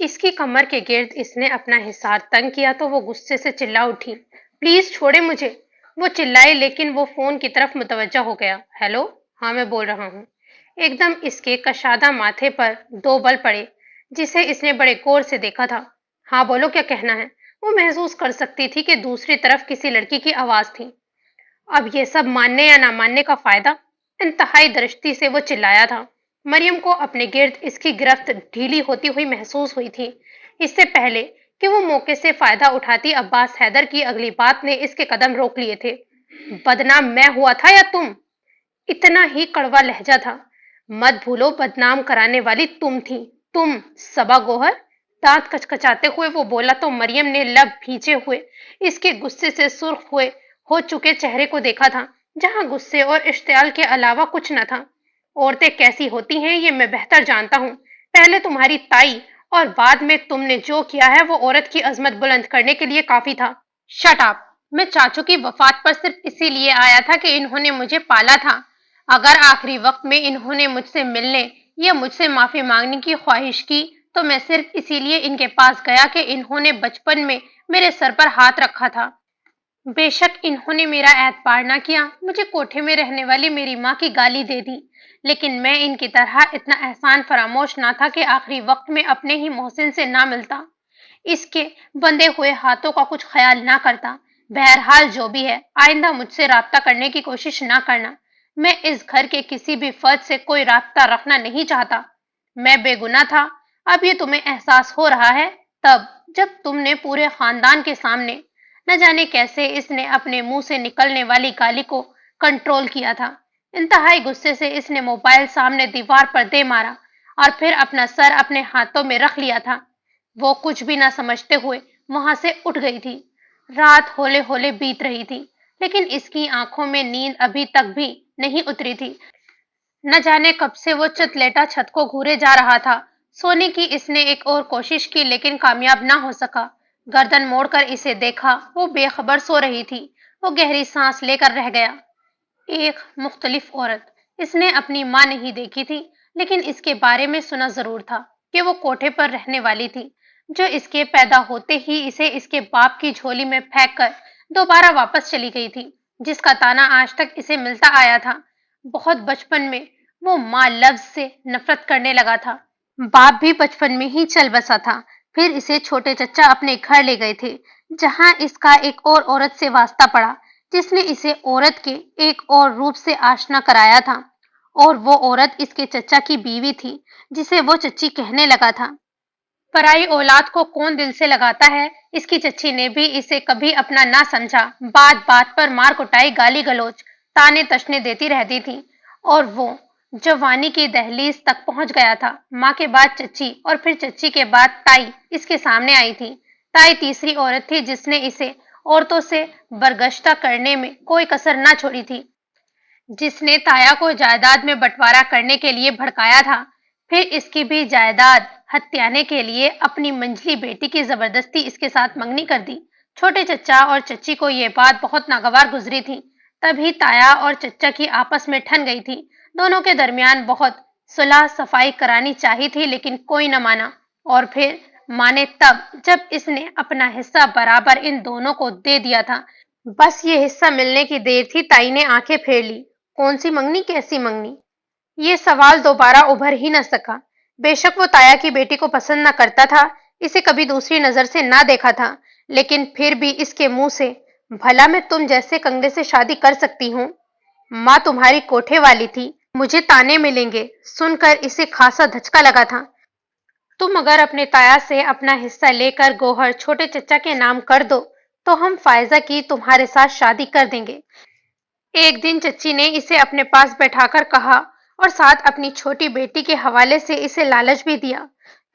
اس کی کمر کے گرد اس نے اپنا حصار تنگ کیا تو وہ غصے سے چلا اٹھی۔ پلیز چھوڑے مجھے۔ وہ چلائی لیکن وہ فون کی طرف متوجہ ہو گیا۔ ہیلو؟ ہاں میں بول رہا ہوں۔ ایک دم اس کے کشادہ ماتھے پر 2 بل پڑے، جسے اس نے بڑے غور سے دیکھا تھا۔ ہاں بولو، کیا کہنا ہے؟ وہ محسوس کر سکتی تھی کہ دوسری طرف کسی لڑکی کی آواز تھی۔ اب یہ سب ماننے یا نہ ماننے کا فائدہ؟ انتہائی درشتی سے وہ چلایا تھا۔ مریم کو اپنے گرد اس کی گرفت ڈھیلی ہوتی ہوئی محسوس ہوئی تھی۔ اس سے پہلے کہ وہ موقع سے فائدہ اٹھاتی، عباس حیدر کی اگلی بات نے اس کے قدم روک لیے تھے۔ بدنام میں ہوا تھا یا تم؟ اتنا ہی کڑوا لہجہ تھا۔ مت بھولو، بدنام کرانے والی تم تھی، تم صبا گوہر۔ دانت کچکچاتے ہوئے وہ بولا تو مریم نے لب بھینچے ہوئے اس کے غصے سے سرخ ہوئے ہو چکے چہرے کو دیکھا تھا، جہاں غصے اور اشتعال کے علاوہ کچھ نہ تھا۔ عورتیں کیسی ہوتی ہیں یہ میں بہتر جانتا ہوں۔ پہلے تمہاری تائی اور بعد میں تم نے جو کیا ہے وہ عورت کی عظمت بلند کرنے کے لیے کافی تھا۔ Shut up! میں چاچو کی وفات پر صرف اسی لیے آیا تھا کہ انہوں نے مجھے پالا تھا۔ اگر آخری وقت میں انہوں نے مجھ سے ملنے یا مجھ سے معافی مانگنے کی خواہش کی تو میں صرف اسی لیے ان کے پاس گیا کہ انہوں نے بچپن میں میرے سر پر ہاتھ رکھا تھا۔ بے شک انہوں نے میرا اعتبار نہ کیا، مجھے کوٹھے میں رہنے والی میری ماں کی گالی دے دی، لیکن میں ان کی طرح اتنا احسان فراموش نہ تھا کہ آخری وقت میں اپنے ہی محسن سے نہ ملتا، اس کے بندے ہوئے ہاتھوں کا کچھ خیال نہ کرتا۔ بہرحال جو بھی ہے، آئندہ مجھ سے رابطہ کرنے کی کوشش نہ کرنا۔ میں اس گھر کے کسی بھی فرد سے کوئی رابطہ رکھنا نہیں چاہتا۔ میں بے گناہ تھا۔ اب یہ تمہیں احساس ہو رہا ہے تب جب تم نے پورے خاندان کے سامنے نہ جانے کیسے اس نے اپنے منہ سے نکلنے والی گالی کو کنٹرول کیا تھا۔ انتہائی غصے سے اس نے موبائل سامنے دیوار پر دے مارا اور پھر اپنا سر اپنے ہاتھوں میں رکھ لیا تھا۔ وہ کچھ بھی نہ سمجھتے ہوئے وہاں سے اٹھ گئی تھی۔ رات ہولے ہولے بیت رہی تھی، لیکن اس کی آنکھوں میں نیند ابھی تک بھی نہیں اتری تھی۔ نہ جانے کب سے وہ چت لیٹا چھت کو گھورے جا رہا تھا۔ سونے کی اس نے ایک اور کوشش کی لیکن کامیاب نہ ہو سکا۔ گردن موڑ کر اسے دیکھا، وہ بے خبر سو رہی تھی۔ وہ گہری سانس لے کر رہ گیا۔ ایک مختلف عورت۔ اس نے اپنی ماں نہیں دیکھی تھی، لیکن اس کے بارے میں سنا ضرور تھا کہ وہ کوٹھے پر رہنے والی تھی، جو اس کے پیدا ہوتے ہی اسے اس کے باپ کی جھولی میں پھینک کر دوبارہ واپس چلی گئی تھی، جس کا تانا آج تک اسے ملتا آیا تھا۔ بہت بچپن میں وہ ماں لفظ سے نفرت کرنے لگا تھا۔ باپ بھی بچپن میں ہی چل بسا تھا۔ پھر اسے چھوٹے چچا اپنے گھر لے گئے تھے، جہاں اس کا ایک اور عورت سے واسطہ پڑا، جس نے اسے عورت کے ایک اور روپ سے آشنا کرایا تھا، اور وہ عورت اس کے چچا کی بیوی تھی، جسے وہ چچی کہنے لگا تھا۔ پرائی اولاد کو کون دل سے لگاتا ہے؟ اس کی چچی نے بھی اسے کبھی اپنا نہ سمجھا۔ بات بات پر مار کٹائی، گالی گلوچ، تانے تشنے دیتی رہتی تھی، اور وہ جوانی کی دہلیز تک پہنچ گیا تھا۔ ماں کے بعد چچی اور پھر چچی کے بعد تائی اس کے سامنے آئی تھی۔ تائی تیسری عورت تھی جس نے اسے عورتوں سے برگشتہ کرنے میں کوئی کسر نہ چھوڑی تھی، جس نے تایا کو جائیداد میں بٹوارا کرنے کے لیے بھڑکایا تھا، پھر اس کی بھی جائیداد ہتھیانے کے لیے اپنی منجلی بیٹی کی زبردستی اس کے ساتھ منگنی کر دی۔ چھوٹے چچا اور چچی کو یہ بات بہت ناگوار گزری تھی۔ تبھی تایا اور چچا کی آپس میں ٹھن گئی تھی۔ دونوں کے درمیان بہت صلح صفائی کرانی چاہی تھی لیکن کوئی نہ مانا، اور پھر مانے تب جب اس نے اپنا حصہ برابر ان دونوں کو دے دیا تھا۔ بس یہ حصہ ملنے کی دیر تھی، تائی نے آنکھیں پھیر لی۔ کون سی منگنی، کیسی منگنی؟ یہ سوال دوبارہ ابھر ہی نہ سکا۔ بے شک وہ تایا کی بیٹی کو پسند نہ کرتا تھا، اسے کبھی دوسری نظر سے نہ دیکھا تھا، لیکن پھر بھی اس کے منہ سے بھلا میں تم جیسے کنگڑے سے شادی کر سکتی ہوں؟ ماں تمہاری کوٹھے والی تھی، مجھے تانے ملیں گے سن کر اسے خاصا دھچکا لگا تھا۔ تم اگر اپنے تایا سے اپنا حصہ لے کر گوہر چھوٹے چچا کے نام کر دو تو ہم فائزہ کی تمہارے ساتھ شادی کر دیں گے۔ ایک دن چچی نے اسے اپنے پاس بیٹھا کر کہا اور ساتھ اپنی چھوٹی بیٹی کے حوالے سے اسے لالچ بھی دیا،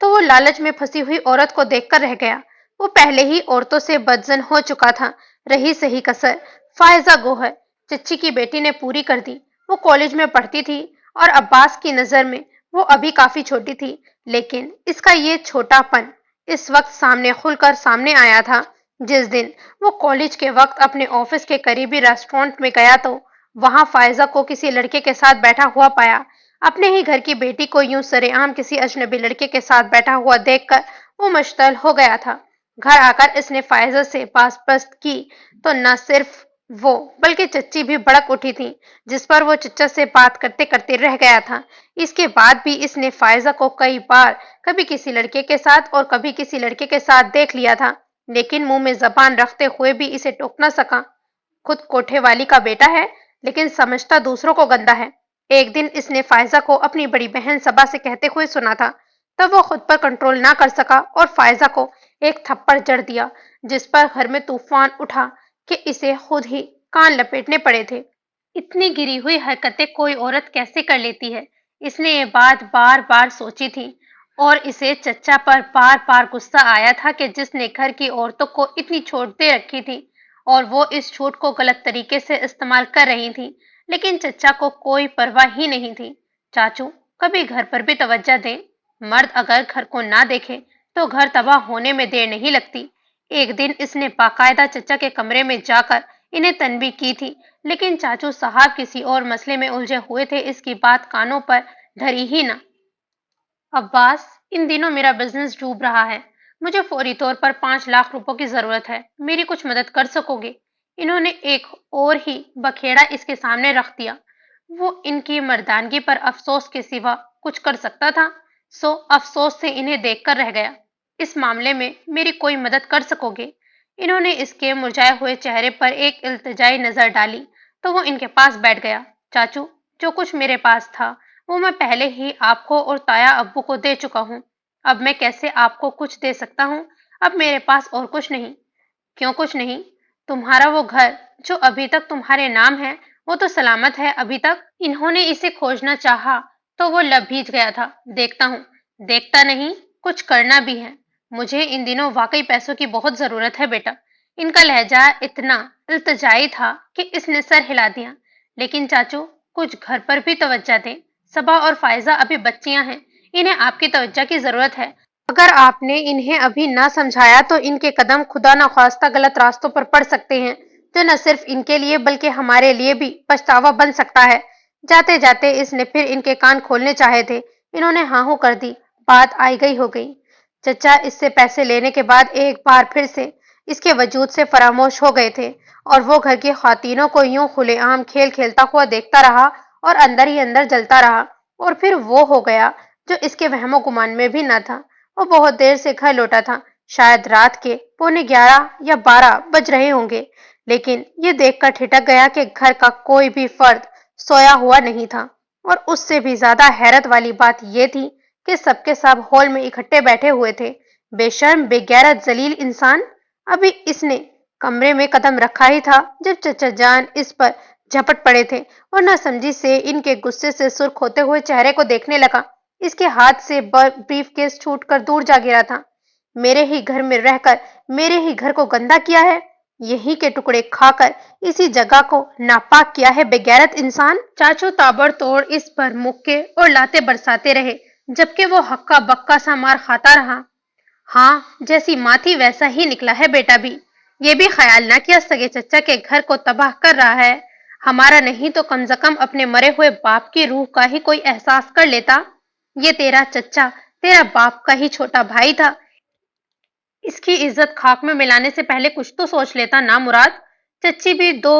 تو وہ لالچ میں پھنسی ہوئی عورت کو دیکھ کر رہ گیا۔ وہ پہلے ہی عورتوں سے بدظن ہو چکا تھا، رہی صحیح کسر فائزہ گوہر چچی کی بیٹی نے پوری کر دی۔ وہ کالج میں پڑھتی تھی اور عباس کی نظر میں وہ ابھی کافی چھوٹی تھی، لیکن اس کا یہ چھوٹا پن اس وقت سامنے کھل کر سامنے آیا تھا جس دن وہ کالج کے وقت اپنے آفس کے قریبی ریسٹورانٹ میں گیا تو وہاں فائزہ کو کسی لڑکے کے ساتھ بیٹھا ہوا پایا۔ اپنے ہی گھر کی بیٹی کو یوں سرعام کسی اجنبی لڑکے کے ساتھ بیٹھا ہوا دیکھ کر وہ مشتعل ہو گیا تھا۔ گھر آ کر اس نے فائزہ سے باز پرست کی تو نہ صرف وہ بلکہ چچی بھی بھڑک اٹھی تھی، جس پر وہ چچا سے بات کرتے کرتے رہ گیا تھا۔ اس کے بعد بھی اس نے فائزہ کو کئی بار کبھی کسی لڑکے کے ساتھ اور کبھی کسی لڑکے کے ساتھ دیکھ لیا تھا، لیکن منہ میں زبان رکھتے ہوئے بھی اسے ٹوک نہ سکا۔ خود کوٹھے والی کا بیٹا ہے لیکن سمجھتا دوسروں کو گندا ہے۔ ایک دن اس نے فائزہ کو اپنی بڑی بہن صبا سے کہتے ہوئے سنا تھا، تب وہ خود پر کنٹرول نہ کر سکا اور فائزہ کو ایک تھپڑ جڑ دیا، جس پر گھر میں طوفان اٹھا کہ اسے خود ہی کان لپیٹنے پڑے تھے۔ اتنی گری ہوئی حرکتیں کوئی عورت کیسے کر لیتی ہے؟ اس نے یہ بات بار بار سوچی تھی اور اسے چچا پر بار بار غصہ آیا تھا کہ جس نے گھر کی عورتوں کو اتنی چھوٹ دے رکھی تھی اور وہ اس چھوٹ کو غلط طریقے سے استعمال کر رہی تھی، لیکن چچا کو کوئی پرواہ ہی نہیں تھی۔ چاچو کبھی گھر پر بھی توجہ دیں، مرد اگر گھر کو نہ دیکھے تو گھر تباہ ہونے میں دیر نہیں لگتی۔ ایک دن اس نے باقاعدہ چچا کے کمرے میں جا کر انہیں تنبیہ کی تھی، لیکن چاچو صاحب کسی اور مسئلے میں الجھے ہوئے تھے، اس کی بات کانوں پر دھری ہی نہ۔ عباس، ان دنوں میرا بزنس ڈوب رہا ہے، مجھے فوری طور پر 5 لاکھ روپوں کی ضرورت ہے، میری کچھ مدد کر سکو گے؟ انہوں نے ایک اور ہی بکھیڑا اس کے سامنے رکھ دیا۔ وہ ان کی مردانگی پر افسوس کے سوا کچھ کر سکتا تھا، سو افسوس سے انہیں دیکھ کر رہ گیا۔ اس معاملے میں میری کوئی مدد کر سکو گے؟ انہوں نے اس کے مرجھائے ہوئے چہرے پر ایک التجائی نظر ڈالی تو وہ ان کے پاس بیٹھ گیا۔ چاچو، جو کچھ میرے پاس تھا وہ میں پہلے ہی آپ کو اور تایا ابو کو دے چکا ہوں، اب میں کیسے آپ کو کچھ دے سکتا ہوں؟ اب میرے پاس اور کچھ نہیں۔ کیوں کچھ نہیں؟ تمہارا وہ گھر جو ابھی تک تمہارے نام ہے وہ تو سلامت ہے ابھی تک؟ انہوں نے اسے کھوجنا چاہا تو وہ لب بھیج گیا تھا۔ دیکھتا ہوں۔ دیکھتا نہیں، کچھ کرنا بھی ہے۔ مجھے ان دنوں واقعی پیسوں کی بہت ضرورت ہے بیٹا۔ ان کا لہجہ اتنا التجائی تھا کہ اس نے سر ہلا دیا۔ لیکن چاچو کچھ گھر پر بھی توجہ دیں، صبا اور فائزہ ابھی بچیاں ہیں، انہیں آپ کی توجہ کی ضرورت ہے۔ اگر آپ نے انہیں ابھی نہ سمجھایا تو ان کے قدم خدا نخواستہ غلط راستوں پر پڑ سکتے ہیں، جو نہ صرف ان کے لیے بلکہ ہمارے لیے بھی پچھتاوا بن سکتا ہے۔ جاتے جاتے اس نے پھر ان کے کان کھولنے چاہے تھے، انہوں نے ہاں ہوں کر دی۔ بات آئی گئی ہو گئی۔ چچا اس سے پیسے لینے کے بعد ایک بار پھر سے اس کے وجود سے فراموش ہو گئے تھے اور وہ گھر کی خواتینوں کو یوں کھلے عام کھیل کھیلتا ہوا دیکھتا رہا اور اندر ہی اندر جلتا رہا۔ اور پھر وہ ہو گیا جو اس کے وہم و گمان میں بھی نہ تھا۔ وہ بہت دیر سے گھر لوٹا تھا، شاید رات کے 11:45 یا 12 بج رہے ہوں گے، لیکن یہ دیکھ کر ٹھٹک گیا کہ گھر کا کوئی بھی فرد سویا ہوا نہیں تھا، اور اس سے بھی زیادہ حیرت والی بات یہ تھی کہ سب کے سب ہال میں اکٹھے بیٹھے ہوئے تھے۔ بے شرم، بے غیرت، ذلیل انسان! ابھی اس نے کمرے میں قدم رکھا ہی تھا جب چچا جان اس پر جھپٹ پڑے تھے اور نہ سمجھی سے ان کے غصے سے سرخ ہوتے ہوئے چہرے کو دیکھنے لگا۔ اس کے ہاتھ سے بریف کیس چھوٹ کر دور جا گرا تھا۔ میرے ہی گھر میں رہ کر میرے ہی گھر کو گندا کیا ہے، یہی کے ٹکڑے کھا کر اسی جگہ کو ناپاک کیا ہے، بے غیرت انسان! چاچو تابڑ توڑ اس پر مکے اور لاتے برساتے رہے جبکہ وہ ہکا بکا سا مار کھاتا رہا۔ ہاں، جیسی ماں تھی ویسا ہی نکلا ہے بیٹا بھی۔ یہ بھی خیال نہ کیا سگے چچا کے گھر کو تباہ کر رہا ہے؟ ہمارا نہیں تو کم سے کم اپنے مرے ہوئے باپ کی روح کا ہی کوئی احساس کر لیتا۔ یہ تیرا چچا تیرا باپ کا ہی چھوٹا بھائی تھا، اس کی عزت خاک میں ملانے سے پہلے کچھ تو سوچ لیتا نا مراد۔ چچی بھی دو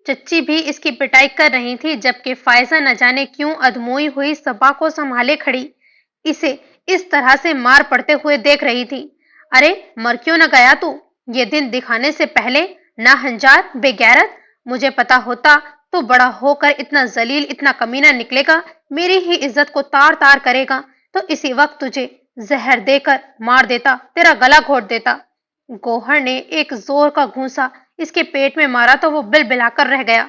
چچی بھی اس کی پٹائی کر رہی تھی، جبکہ فائزہ نہ جانے کیوں ادموئی ہوئی صبا کو سنبھالے کھڑی اسے اس طرح سے مار پڑتے ہوئے دیکھ رہی تھی۔ ارے مر کیوں نہ گیا تو؟ یہ دن دکھانے سے پہلے؟ نہ ہنجار بے غیرت! مجھے پتا ہوتا تو بڑا ہو کر اتنا ذلیل اتنا کمینہ نکلے گا، میری ہی عزت کو تار تار کرے گا تو اسی وقت تجھے زہر دے کر مار دیتا، تیرا گلا گھونٹ دیتا۔ گوہر نے ایک زور کا گھونسا اس کے پیٹ میں مارا تو وہ بل بلا کر رہ گیا۔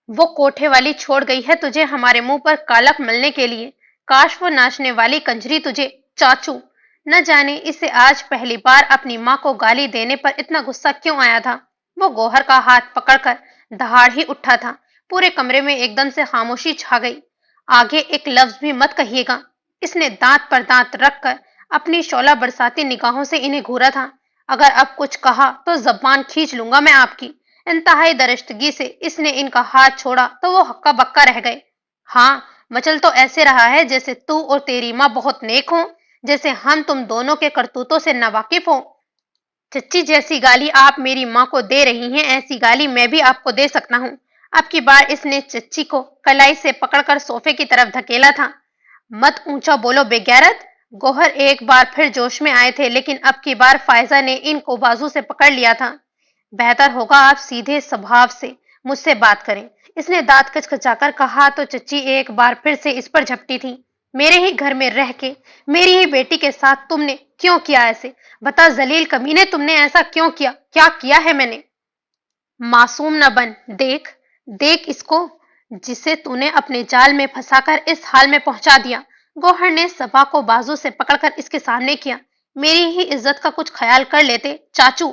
وہ کوٹھے والی چھوڑ گئی ہے تجھے ہمارے منہ پر کالک ملنے کے لیے، کاش وہ ناچنے والی کنجری تجھے چاچو! نہ جانے اسے آج پہلی بار اپنی ماں کو گالی دینے پر اتنا غصہ کیوں آیا تھا۔ وہ گوہر کا ہاتھ پکڑ کر دہاڑ ہی اٹھا تھا۔ پورے کمرے میں ایک دم سے خاموشی چھا گئی۔ آگے ایک لفظ بھی مت کہیے گا۔ اس نے دانت پر دانت رکھ کر اپنی شعلہ برساتی نگاہوں سے انہیں گھورا تھا۔ اگر اب کچھ کہا تو زبان کھینچ لوں گا میں آپ کی۔ انتہائی درشتگی سے اس نے ان کا ہاتھ چھوڑا تو وہ ہکا بکا رہ گئے۔ ہاں، مچل تو ایسے رہا ہے جیسے تو اور تیری ماں بہت نیک ہوں، جیسے ہم تم دونوں کے کرتوتوں سے ناواقف ہوں۔ چچی جیسی گالی آپ میری ماں کو دے رہی ہیں، ایسی گالی میں بھی آپ کو دے سکتا ہوں۔ اب کی بار اس نے چچی کو کلائی سے پکڑ کر صوفے کی طرف دھکیلا تھا۔ مت اونچا بولو بے غیرت! گوہر ایک بار پھر جوش میں آئے تھے، لیکن اب کی بار فائزہ نے ان کو بازو سے پکڑ لیا تھا۔ بہتر ہوگا آپ سیدھے سبھاو سے مجھ سے بات کریں، اس نے دانت کچکچا کر کہا تو چچی ایک بار پھر سے اس پر جھپٹی تھی۔ میرے ہی گھر میں رہ کے میری ہی بیٹی کے ساتھ تم نے کیوں کیا ایسے؟ بتا ذلیل کمینے، تم نے ایسا کیوں کیا؟ کیا کیا ہے میں نے؟ معصوم نہ بن، دیکھ دیکھ اس کو جسے تو نے اپنے جال میں پھنسا کر اس حال میں پہنچا دیا۔ گوہر نے صبا کو بازو سے پکڑ کر اس کے سامنے کیا۔ میری ہی عزت کا کچھ خیال کر لیتے چاچو!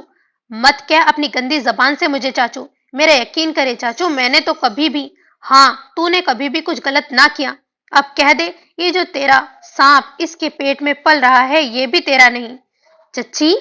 مت کہہ اپنی گندی زبان سے مجھے چاچو، میرا یقین کرے چاچو، میں نے تو کبھی بھی، ہاں تو نے کبھی بھی کچھ غلط نہ کیا۔ اب کہہ دے، یہ جو تیرا سانپ اس کے پیٹ میں پل رہا ہے یہ بھی تیرا نہیں۔ چچی!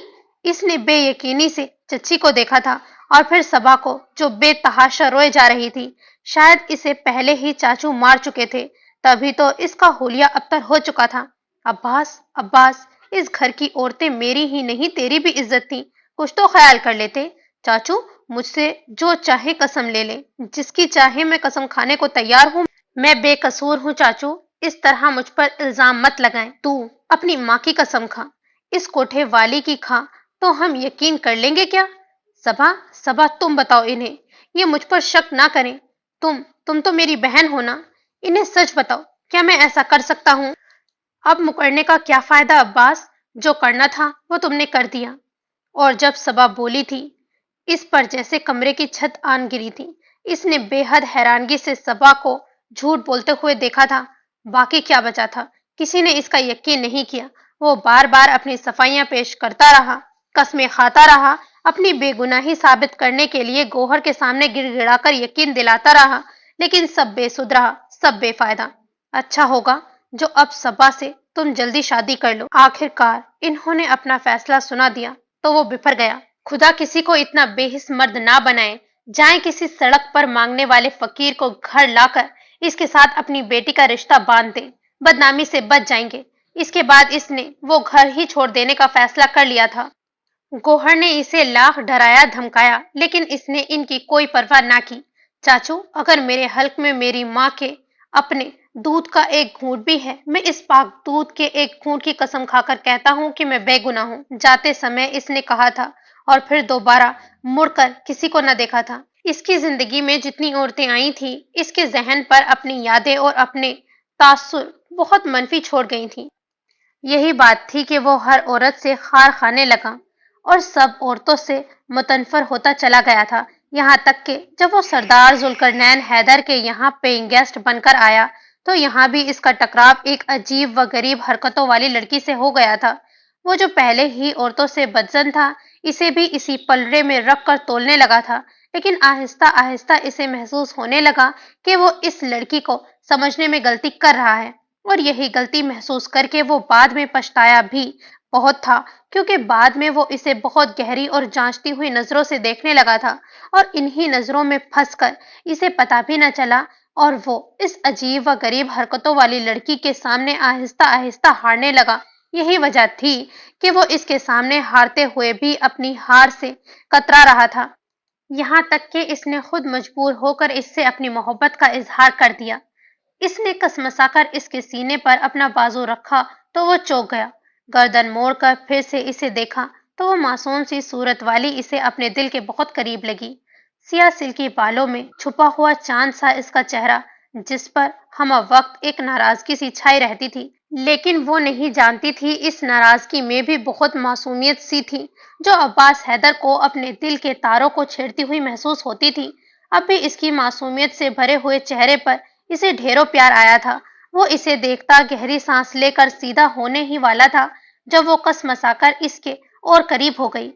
اس نے بے یقینی سے چچی کو دیکھا تھا اور پھر صبا کو جو بے تحاشا روئے جا رہی تھی۔ شاید اسے پہلے ہی چاچو مار چکے تھے، تبھی تو اس کا حلیہ ابتر ہو چکا تھا۔ عباس عباس، اس گھر کی عورتیں میری ہی نہیں تیری بھی عزت تھی، کچھ تو خیال کر لیتے۔ چاچو مجھ سے جو چاہے قسم لے لیں، جس کی چاہے میں قسم کھانے کو تیار ہوں، میں بے قصور ہوں چاچو، اس طرح مجھ پر الزام مت لگائیں۔ تو اپنی ماں کی قسم کھا، اس کوٹھے والی کی کھا، تو ہم یقین کر لیں گے کیا؟ صبا صبا تم بتاؤ انہیں، یہ مجھ پر شک نہ کریں۔ تم تو میری بہن ہو نا، انہیں سچ بتاؤ، کیا میں ایسا کر سکتا ہوں؟ اب مکرنے کا کیا فائدہ عباس، جو کرنا تھا وہ تم نے کر دیا۔ اور جب صبا بولی تھی، اس پر جیسے کمرے کی چھت آن گری تھی۔ اس نے بے حد حیرانگی سے صبا کو جھوٹ بولتے ہوئے دیکھا تھا۔ باقی کیا بچا تھا؟ کسی نے اس کا یقین نہیں کیا۔ وہ بار بار اپنی صفائیاں پیش کرتا رہا، قسمیں کھاتا رہا، اپنی بے گناہی ثابت کرنے کے لیے گوہر کے سامنے گڑ گڑا کر یقین دلاتا رہا، لیکن سب بے سود رہا، سب بے فائدہ۔ اچھا ہوگا جو اب صبا سے تم جلدی شادی کر لو۔ آخر کار انہوں نے اپنا فیصلہ سنا دیا تو وہ بفر گیا۔ خدا کسی کو اتنا بے حس مرد نہ بنائے، جائیں کسی سڑک پر مانگنے والے فقیر کو گھر لا کر اس کے ساتھ اپنی بیٹی کا رشتہ باندھ دیں، بدنامی سے بچ جائیں گے۔ اس کے بعد اس نے وہ گھر ہی چھوڑ دینے کا فیصلہ کر لیا تھا۔ گوہر نے اسے لاکھ ڈرایا دھمکایا، لیکن اس نے ان کی کوئی پرواہ نہ کی۔ چاچو اگر میرے حلق میں میری ماں کے اپنے دودھ کا ایک گھونٹ بھی ہے، میں اس پاک دودھ کے ایک گھونٹ کی قسم کھا کر کہتا ہوں کہ میں بے گناہ ہوں۔ جاتے سمے اس نے کہا تھا اور پھر دوبارہ مڑ کر کسی کو نہ دیکھا تھا۔ اس کی زندگی میں جتنی عورتیں آئی تھیں، اس کے ذہن پر اپنی یادیں اور اپنے تاثر بہت منفی چھوڑ گئی تھیں۔ یہی بات تھی کہ وہ ہر عورت سے خار کھانے لگا اور سب عورتوں سے متنفر ہوتا چلا گیا تھا، یہاں تک کہ جب وہ سردار ذوالقرنین حیدر کے یہاں پیئنگ گیسٹ بن کر آیا تو یہاں بھی اس کا ٹکراو ایک عجیب و غریب حرکتوں والی لڑکی سے ہو گیا تھا۔ وہ جو پہلے ہی عورتوں سے بدظن تھا، اسے بھی اسی پلڑے میں رکھ کر تولنے لگا تھا، لیکن آہستہ آہستہ اسے محسوس ہونے لگا کہ وہ اس لڑکی کو سمجھنے میں غلطی کر رہا ہے، اور یہی غلطی محسوس کر کے وہ بعد میں پچھتایا بھی، بہت تھا، کیونکہ بعد میں وہ اسے بہت گہری اور جانچتی ہوئی نظروں سے دیکھنے لگا تھا، اور انہی نظروں میں پھنس کر اسے پتا بھی نہ چلا، اور وہ اس عجیب و غریب حرکتوں والی لڑکی کے سامنے آہستہ آہستہ ہارنے لگا۔ یہی وجہ تھی کہ وہ اس کے سامنے ہارتے ہوئے بھی اپنی ہار سے کترا رہا تھا، یہاں تک کہ اس نے خود مجبور ہو کر اس سے اپنی محبت کا اظہار کر دیا۔ اس نے کسمسا کر اس کے سینے پر اپنا بازو رکھا تو وہ چونک گیا۔ گردن موڑ کر پھر سے اسے دیکھا تو وہ معصوم سی صورت والی اسے اپنے دل کے بہت قریب لگی۔ سیاہ سلکی بالوں میں چھپا ہوا چاند سا اس کا چہرہ، جس پر ہم وقت ایک ناراضگی سی چھائی رہتی تھی، لیکن وہ نہیں جانتی تھی اس ناراضگی میں بھی بہت معصومیت سی تھی، جو عباس حیدر کو اپنے دل کے تاروں کو چھیڑتی ہوئی محسوس ہوتی تھی۔ اب بھی اس کی معصومیت سے بھرے ہوئے چہرے پر اسے ڈھیروں پیار آیا تھا۔ وہ اسے دیکھتا گہری سانس لے کر سیدھا ہونے ہی والا تھا جب وہ کسمسا کر اس کے اور قریب ہو گئی۔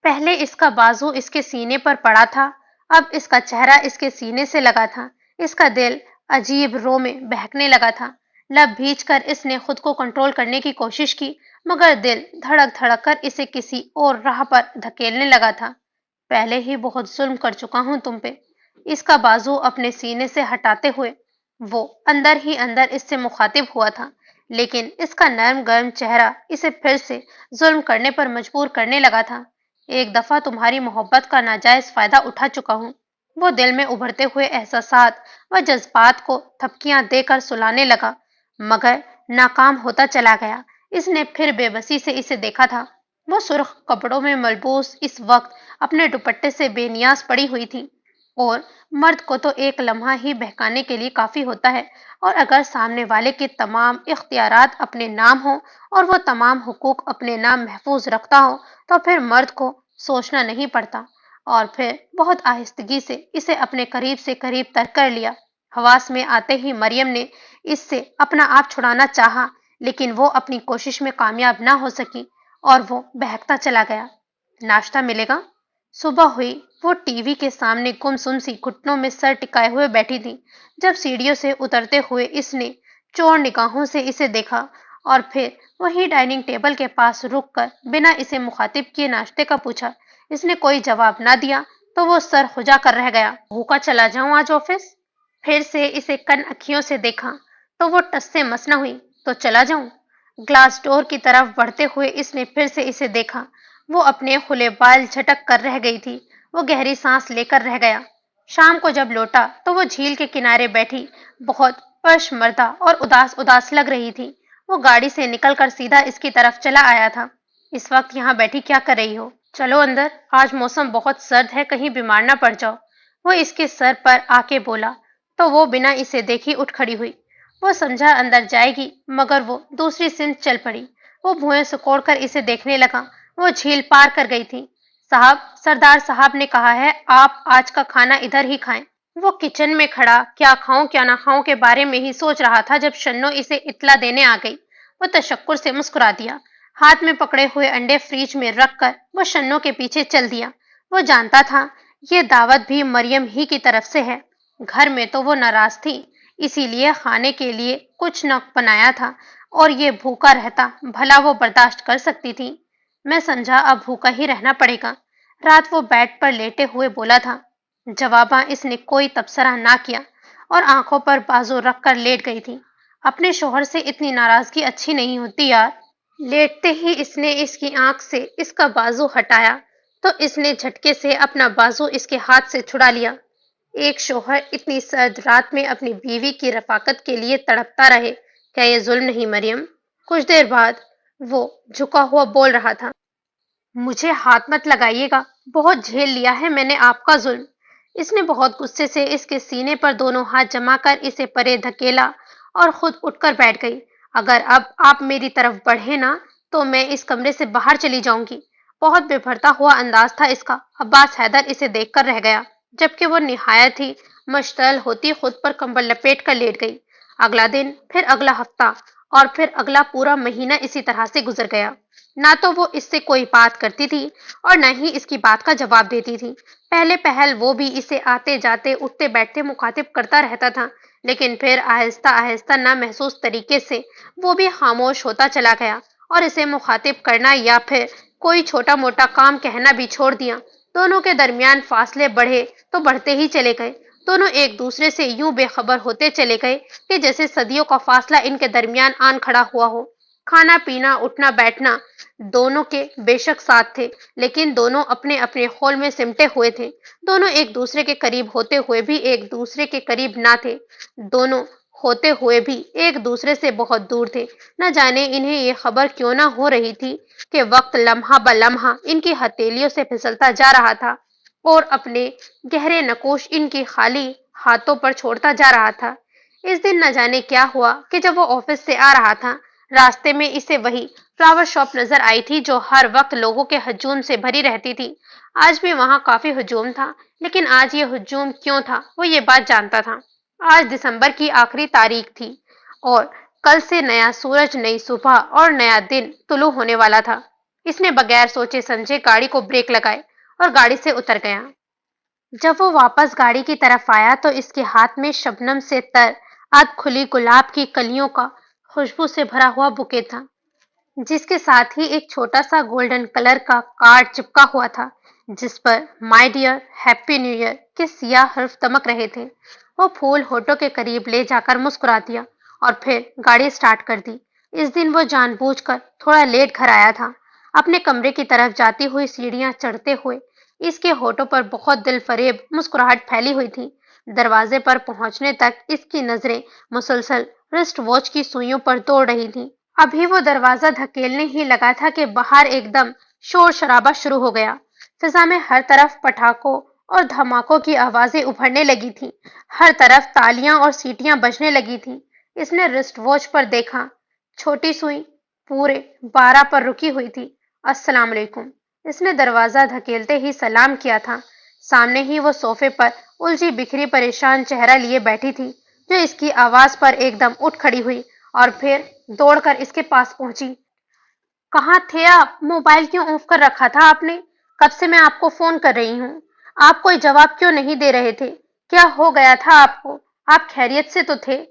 پہلے اس کا بازو اس کے سینے پر پڑا تھا، اب اس کا چہرہ اس کے سینے سے لگا تھا۔ اس کا دل عجیب رو میں بہکنے لگا تھا۔ لب بھیج کر اس نے خود کو کنٹرول کرنے کی کوشش کی، مگر دل دھڑک دھڑک کر اسے کسی اور راہ پر دھکیلنے لگا تھا۔ پہلے ہی بہت ظلم کر چکا ہوں تم پہ، اس کا بازو اپنے سینے سے ہٹاتے ہوئے وہ اندر ہی اندر اس سے مخاطب ہوا تھا، لیکن اس کا نرم گرم چہرہ اسے پھر سے ظلم کرنے پر مجبور کرنے لگا تھا۔ ایک دفعہ تمہاری محبت کا ناجائز فائدہ اٹھا چکا ہوں۔ وہ دل میں ابھرتے ہوئے احساسات و جذبات کو تھپکیاں دے کر سلانے لگا، مگر ناکام ہوتا چلا گیا۔ اس نے پھر بے بسی سے اسے دیکھا تھا۔ وہ سرخ کپڑوں میں ملبوس اس وقت اپنے دوپٹے سے بے نیاز پڑی ہوئی تھی، اور مرد کو تو ایک لمحہ ہی بہکانے کے لیے کافی ہوتا ہے، اور اگر سامنے والے کے تمام اختیارات اپنے نام ہوں اور وہ تمام حقوق اپنے نام محفوظ رکھتا ہو تو پھر مرد کو سوچنا نہیں پڑتا۔ اور پھر بہت آہستگی سے اسے اپنے قریب سے قریب تر کر لیا۔ حواس میں آتے ہی مریم نے اس سے اپنا آپ چھڑانا چاہا، لیکن وہ اپنی کوشش میں کامیاب نہ ہو سکی اور وہ بہکتا چلا گیا۔ ناشتہ ملے گا؟ صبح ہوئی۔ وہ ٹی وی کے سامنے گمسم سی گھٹنوں میں سر ٹکائے ہوئے بیٹھی تھی جب سیڑھیوں سے اترتے ہوئے اس نے چور نگاہوں سے اسے دیکھا، اور پھر وہی ڈائننگ ٹیبل کے پاس رک کر بنا اسے مخاطب کیے ناشتے کا پوچھا۔ اس نے کوئی جواب نہ دیا تو وہ سر کھجا کر رہ گیا۔ بھوکا چلا جاؤں آج آفس؟ پھر سے اسے کن اکھیوں سے دیکھا تو وہ ٹس سے مس نہ ہوئی۔ تو چلا جاؤں؟ گلاس ڈور کی طرف بڑھتے ہوئے اس نے پھر سے اسے دیکھا۔ وہ اپنے کھلے بال جھٹک کر رہ گئی تھی۔ وہ گہری سانس لے کر رہ گیا۔ شام کو جب لوٹا تو وہ جھیل کے کنارے بیٹھی بہت پشمردہ اور اداس اداس لگ رہی تھی۔ وہ گاڑی سے نکل کر سیدھا اس کی طرف چلا آیا تھا۔ اس وقت یہاں بیٹھی کیا کر رہی ہو؟ چلو اندر، آج موسم بہت سرد ہے، کہیں بیمار نہ پڑ جاؤ۔ وہ اس کے سر پر آ کے بولا تو وہ بنا اسے دیکھی اٹھ کھڑی ہوئی۔ وہ سمجھا اندر جائے گی، مگر وہ دوسری سمت چل پڑی۔ وہ بھوئیں سکوڑ کر اسے دیکھنے لگا۔ وہ جھیل پار کر گئی تھی۔ صاحب، سردار صاحب نے کہا ہے آپ آج کا کھانا ادھر ہی کھائیں۔ وہ کچن میں کھڑا کیا کھاؤں کیا نہ کھاؤں کے بارے میں ہی سوچ رہا تھا جب شنو اسے اطلاع دینے آ گئی۔ وہ تشکر سے مسکرا دیا۔ ہاتھ میں پکڑے ہوئے انڈے فریج میں رکھ کر وہ شنو کے پیچھے چل دیا۔ وہ جانتا تھا یہ دعوت بھی مریم ہی کی طرف سے ہے۔ گھر میں تو وہ ناراض تھی، اسی لیے کھانے کے لیے کچھ نہ بنایا تھا، اور یہ بھوکا رہتا بھلا وہ برداشت کر سکتی تھی؟ میں سمجھا اب بھوکا ہی رہنا پڑے گا۔ رات وہ بیڈ پر لیٹے ہوئے بولا تھا۔ جواباں اس نے کوئی تبصرہ نہ کیا اور آنکھوں پر بازو رکھ کر لیٹ گئی تھی۔ اپنے شوہر سے اتنی ناراضگی اچھی نہیں ہوتی یار۔ لیٹتے ہی اس نے اس کی آنکھ سے اس کا بازو ہٹایا تو اس نے جھٹکے سے اپنا بازو اس کے ہاتھ سے چھڑا لیا۔ ایک شوہر اتنی سرد رات میں اپنی بیوی کی رفاقت کے لیے تڑپتا رہے، کیا یہ ظلم نہیں مریم؟ کچھ دیر بعد وہ جھکا ہوا بول رہا تھا۔ مجھے ہاتھ مت لگائیے گا، بہت جھیل لیا ہے میں نے آپ کا ظلم۔ اس نے بہت غصے سے اس کے سینے پر دونوں ہاتھ جما کر اسے پرے دھکیلا اور خود اٹھ کر بیٹھ گئی۔ اگر اب آپ میری طرف بڑھے نا تو میں اس کمرے سے باہر چلی جاؤں گی۔ بہت بے پردہ ہوا انداز تھا اس کا۔ عباس حیدر اسے دیکھ کر رہ گیا، جبکہ وہ نہایت ہی مشتعل ہوتی خود پر کمبل لپیٹ کر لیٹ گئی۔ اگلا دن، پھر اگلا ہفتہ، اور پھر اگلا پورا مہینہ اسی طرح سے گزر گیا۔ نہ تو وہ اس سے کوئی بات کرتی تھی اور نہ ہی اس کی بات کا جواب دیتی تھی۔ پہلے پہل وہ بھی اسے آتے جاتے اٹھتے بیٹھتے مخاطب کرتا رہتا تھا، لیکن پھر آہستہ آہستہ نامحسوس طریقے سے وہ بھی خاموش ہوتا چلا گیا اور اسے مخاطب کرنا یا پھر کوئی چھوٹا موٹا کام کہنا بھی چھوڑ دیا۔ دونوں کے درمیان فاصلے بڑھے تو بڑھتے ہی چلے گئے۔ دونوں ایک دوسرے سے یوں بے خبر ہوتے چلے گئے کہ جیسے صدیوں کا فاصلہ ان کے درمیان آن کھڑا ہوا ہو۔ کھانا پینا اٹھنا بیٹھنا دونوں کے بے شک ساتھ تھے، لیکن دونوں اپنے اپنے خول میں سمٹے ہوئے تھے۔ دونوں ایک دوسرے کے قریب ہوتے ہوئے بھی ایک دوسرے کے قریب نہ تھے۔ دونوں ہوتے ہوئے بھی ایک دوسرے سے بہت دور تھے۔ نہ جانے انہیں یہ خبر کیوں نہ ہو رہی تھی کہ وقت لمحہ بلمحہ ان کی ہتھیلیوں سے پھسلتا جا رہا تھا اور اپنے گہرے نقوش ان کی خالی ہاتھوں پر چھوڑتا جا رہا تھا۔ اس دن نہ جانے کیا ہوا کہ جب وہ آفس سے آ رہا تھا، راستے میں اسے وہی فلاور شاپ نظر آئی تھی جو ہر وقت لوگوں کے ہجوم سے بھری رہتی تھی۔ آج بھی وہاں کافی ہجوم تھا، لیکن آج یہ ہجوم کیوں تھا وہ یہ بات جانتا تھا۔ آج دسمبر کی آخری تاریخ تھی اور کل سے نیا سورج، نئی صبح اور نیا دن طلوع ہونے والا تھا۔ اس نے بغیر سوچے سمجھے گاڑی کو بریک لگائے اور گاڑی سے اتر گیا۔ جب وہ واپس گاڑی کی طرف آیا تو اس کے ہاتھ میں شبنم سے تر آدھ کھلی گلاب کی کلیوں کا خوشبو سے بھرا ہوا بوکے تھا، جس کے ساتھ ہی ایک چھوٹا سا گولڈن کلر کا کارڈ چپکا ہوا تھا جس پر my dear happy new year کے سیاہ حرف دمک رہے تھے۔ وہ پھول ہونٹوں کے قریب لے جا کر مسکرا دیا اور پھر گاڑی سٹارٹ کر دی۔ اس دن وہ جان بوجھ کر تھوڑا لیٹ گھر آیا تھا۔ اپنے کمرے کی طرف جاتی ہوئی سیڑھیاں چڑھتے ہوئے اس کے ہونٹوں پر بہت دل فریب مسکراہٹ پھیلی ہوئی تھی۔ دروازے پر پہنچنے تک اس کی نظریں مسلسل رسٹ واچ کی سوئیوں پر دوڑ رہی تھیں۔ ابھی وہ دروازہ دھکیلنے ہی لگا تھا کہ باہر ایک دم شور شرابہ شروع ہو گیا۔ فضا میں ہر طرف پٹاخوں اور دھماکوں کی آوازیں ابھرنے لگی تھیں، ہر طرف تالیاں اور سیٹیاں بجنے لگی تھیں۔ اس نے رسٹ واچ پر دیکھا، چھوٹی سوئی پورے 12 پر رکی ہوئی تھی۔ السلام علیکم۔ اس نے دروازہ دھکیلتے ہی سلام کیا تھا۔ سامنے ہی وہ صوفے پر الجھی بکھری پریشان چہرہ لیے بیٹھی تھی، جو اس کی آواز پر ایک دم اٹھ کھڑی ہوئی اور پھر دوڑ کر اس کے پاس پہنچی۔ کہاں تھے آپ؟ موبائل کیوں آف کر رکھا تھا آپ نے؟ کب سے میں آپ کو فون کر رہی ہوں، آپ کوئی جواب کیوں نہیں دے رہے تھے؟ کیا ہو گیا تھا آپ کو؟ آپ خیریت سے تو تھے؟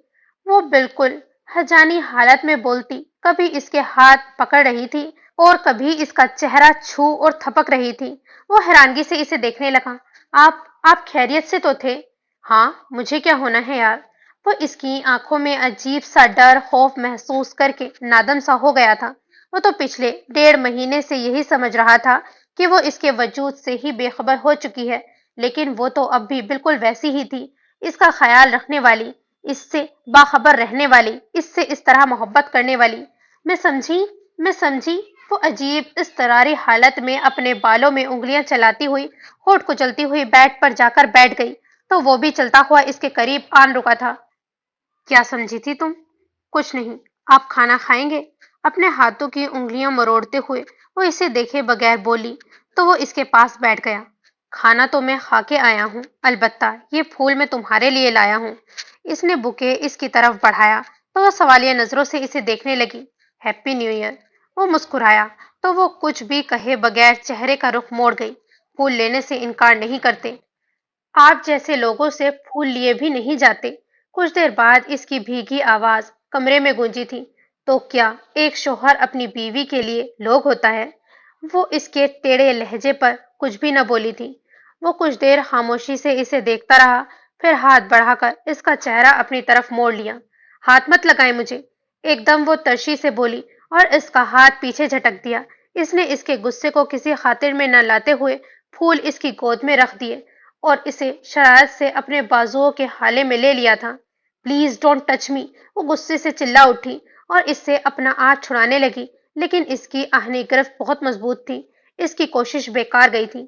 وہ بالکل ہجانی حالت میں بولتی، کبھی اس کے ہاتھ پکڑ رہی تھی اور کبھی اس کا چہرہ چھو اور تھپک رہی تھی۔ وہ حیرانگی سے اسے دیکھنے لگا۔ آپ خیریت سے تو تھے؟ ہاں، مجھے کیا ہونا ہے یار؟ وہ اس کی آنکھوں میں عجیب سا ڈر خوف محسوس کر کے نادم سا ہو گیا تھا۔ وہ تو پچھلے 1.5 مہینے سے یہی سمجھ رہا تھا کہ وہ اس کے وجود سے ہی بے خبر ہو چکی ہے، لیکن وہ تو اب بھی بالکل ویسی ہی تھی، اس کا خیال رکھنے والی، اس سے باخبر رہنے والی، اس سے اس طرح محبت کرنے والی۔ میں سمجھی۔ وہ عجیب اضطراری حالت میں اپنے بالوں میں انگلیاں چلاتی ہوئی ہونٹ کچلتی ہوئی بیڈ پر جا کر بیٹھ گئی تو وہ بھی چلتا ہوا اس کے قریب آن رکا تھا۔ کیا سمجھی تھی تم؟ کچھ نہیں۔ آپ کھانا کھائیں گے؟ اپنے ہاتھوں کی انگلیاں مروڑتے ہوئے وہ اسے دیکھے بغیر بولی تو وہ اس کے پاس بیٹھ گیا۔ کھانا تو میں کھا کے آیا ہوں، البتہ یہ پھول میں تمہارے لیے لایا ہوں۔ اس نے بوکے اس کی طرف بڑھایا تو وہ سوالیہ نظروں سے اسے دیکھنے لگی۔ Happy new year. وہ مسکرایا تو وہ کچھ بھی کہے بغیر چہرے کا رخ موڑ گئی۔ پھول لینے سے انکار نہیں کرتے، آپ جیسے لوگوں سے پھول لیے بھی نہیں جاتے۔ کچھ دیر بعد اس کی بھیگی آواز کمرے میں گونجی تھی۔ تو کیا ایک شوہر اپنی بیوی کے لیے لوگ ہوتا ہے؟ وہ اس کے ٹیڑھے لہجے پر کچھ بھی نہ بولی تھی۔ وہ کچھ دیر خاموشی سے اسے دیکھتا رہا، پھر ہاتھ بڑھا کر اس کا چہرہ اپنی طرف موڑ لیا۔ ہاتھ مت لگائیں مجھے، ایک دم وہ ترشی سے بولی اور اس کا ہاتھ پیچھے جھٹک دیا۔ اس نے اس کے غصے کو کسی خاطر میں نہ لاتے ہوئے پھول اس کی گود میں رکھ دیے اور اسے شرارت سے اپنے بازوؤں کے حالے میں لے لیا تھا۔ پلیز ڈونٹ ٹچ می، وہ غصے سے چلا اٹھی اور اس سے اپنا ہاتھ چھڑانے لگی، لیکن اس کی آہنی گرفت بہت مضبوط تھی، اس کی کوشش بیکار گئی تھی۔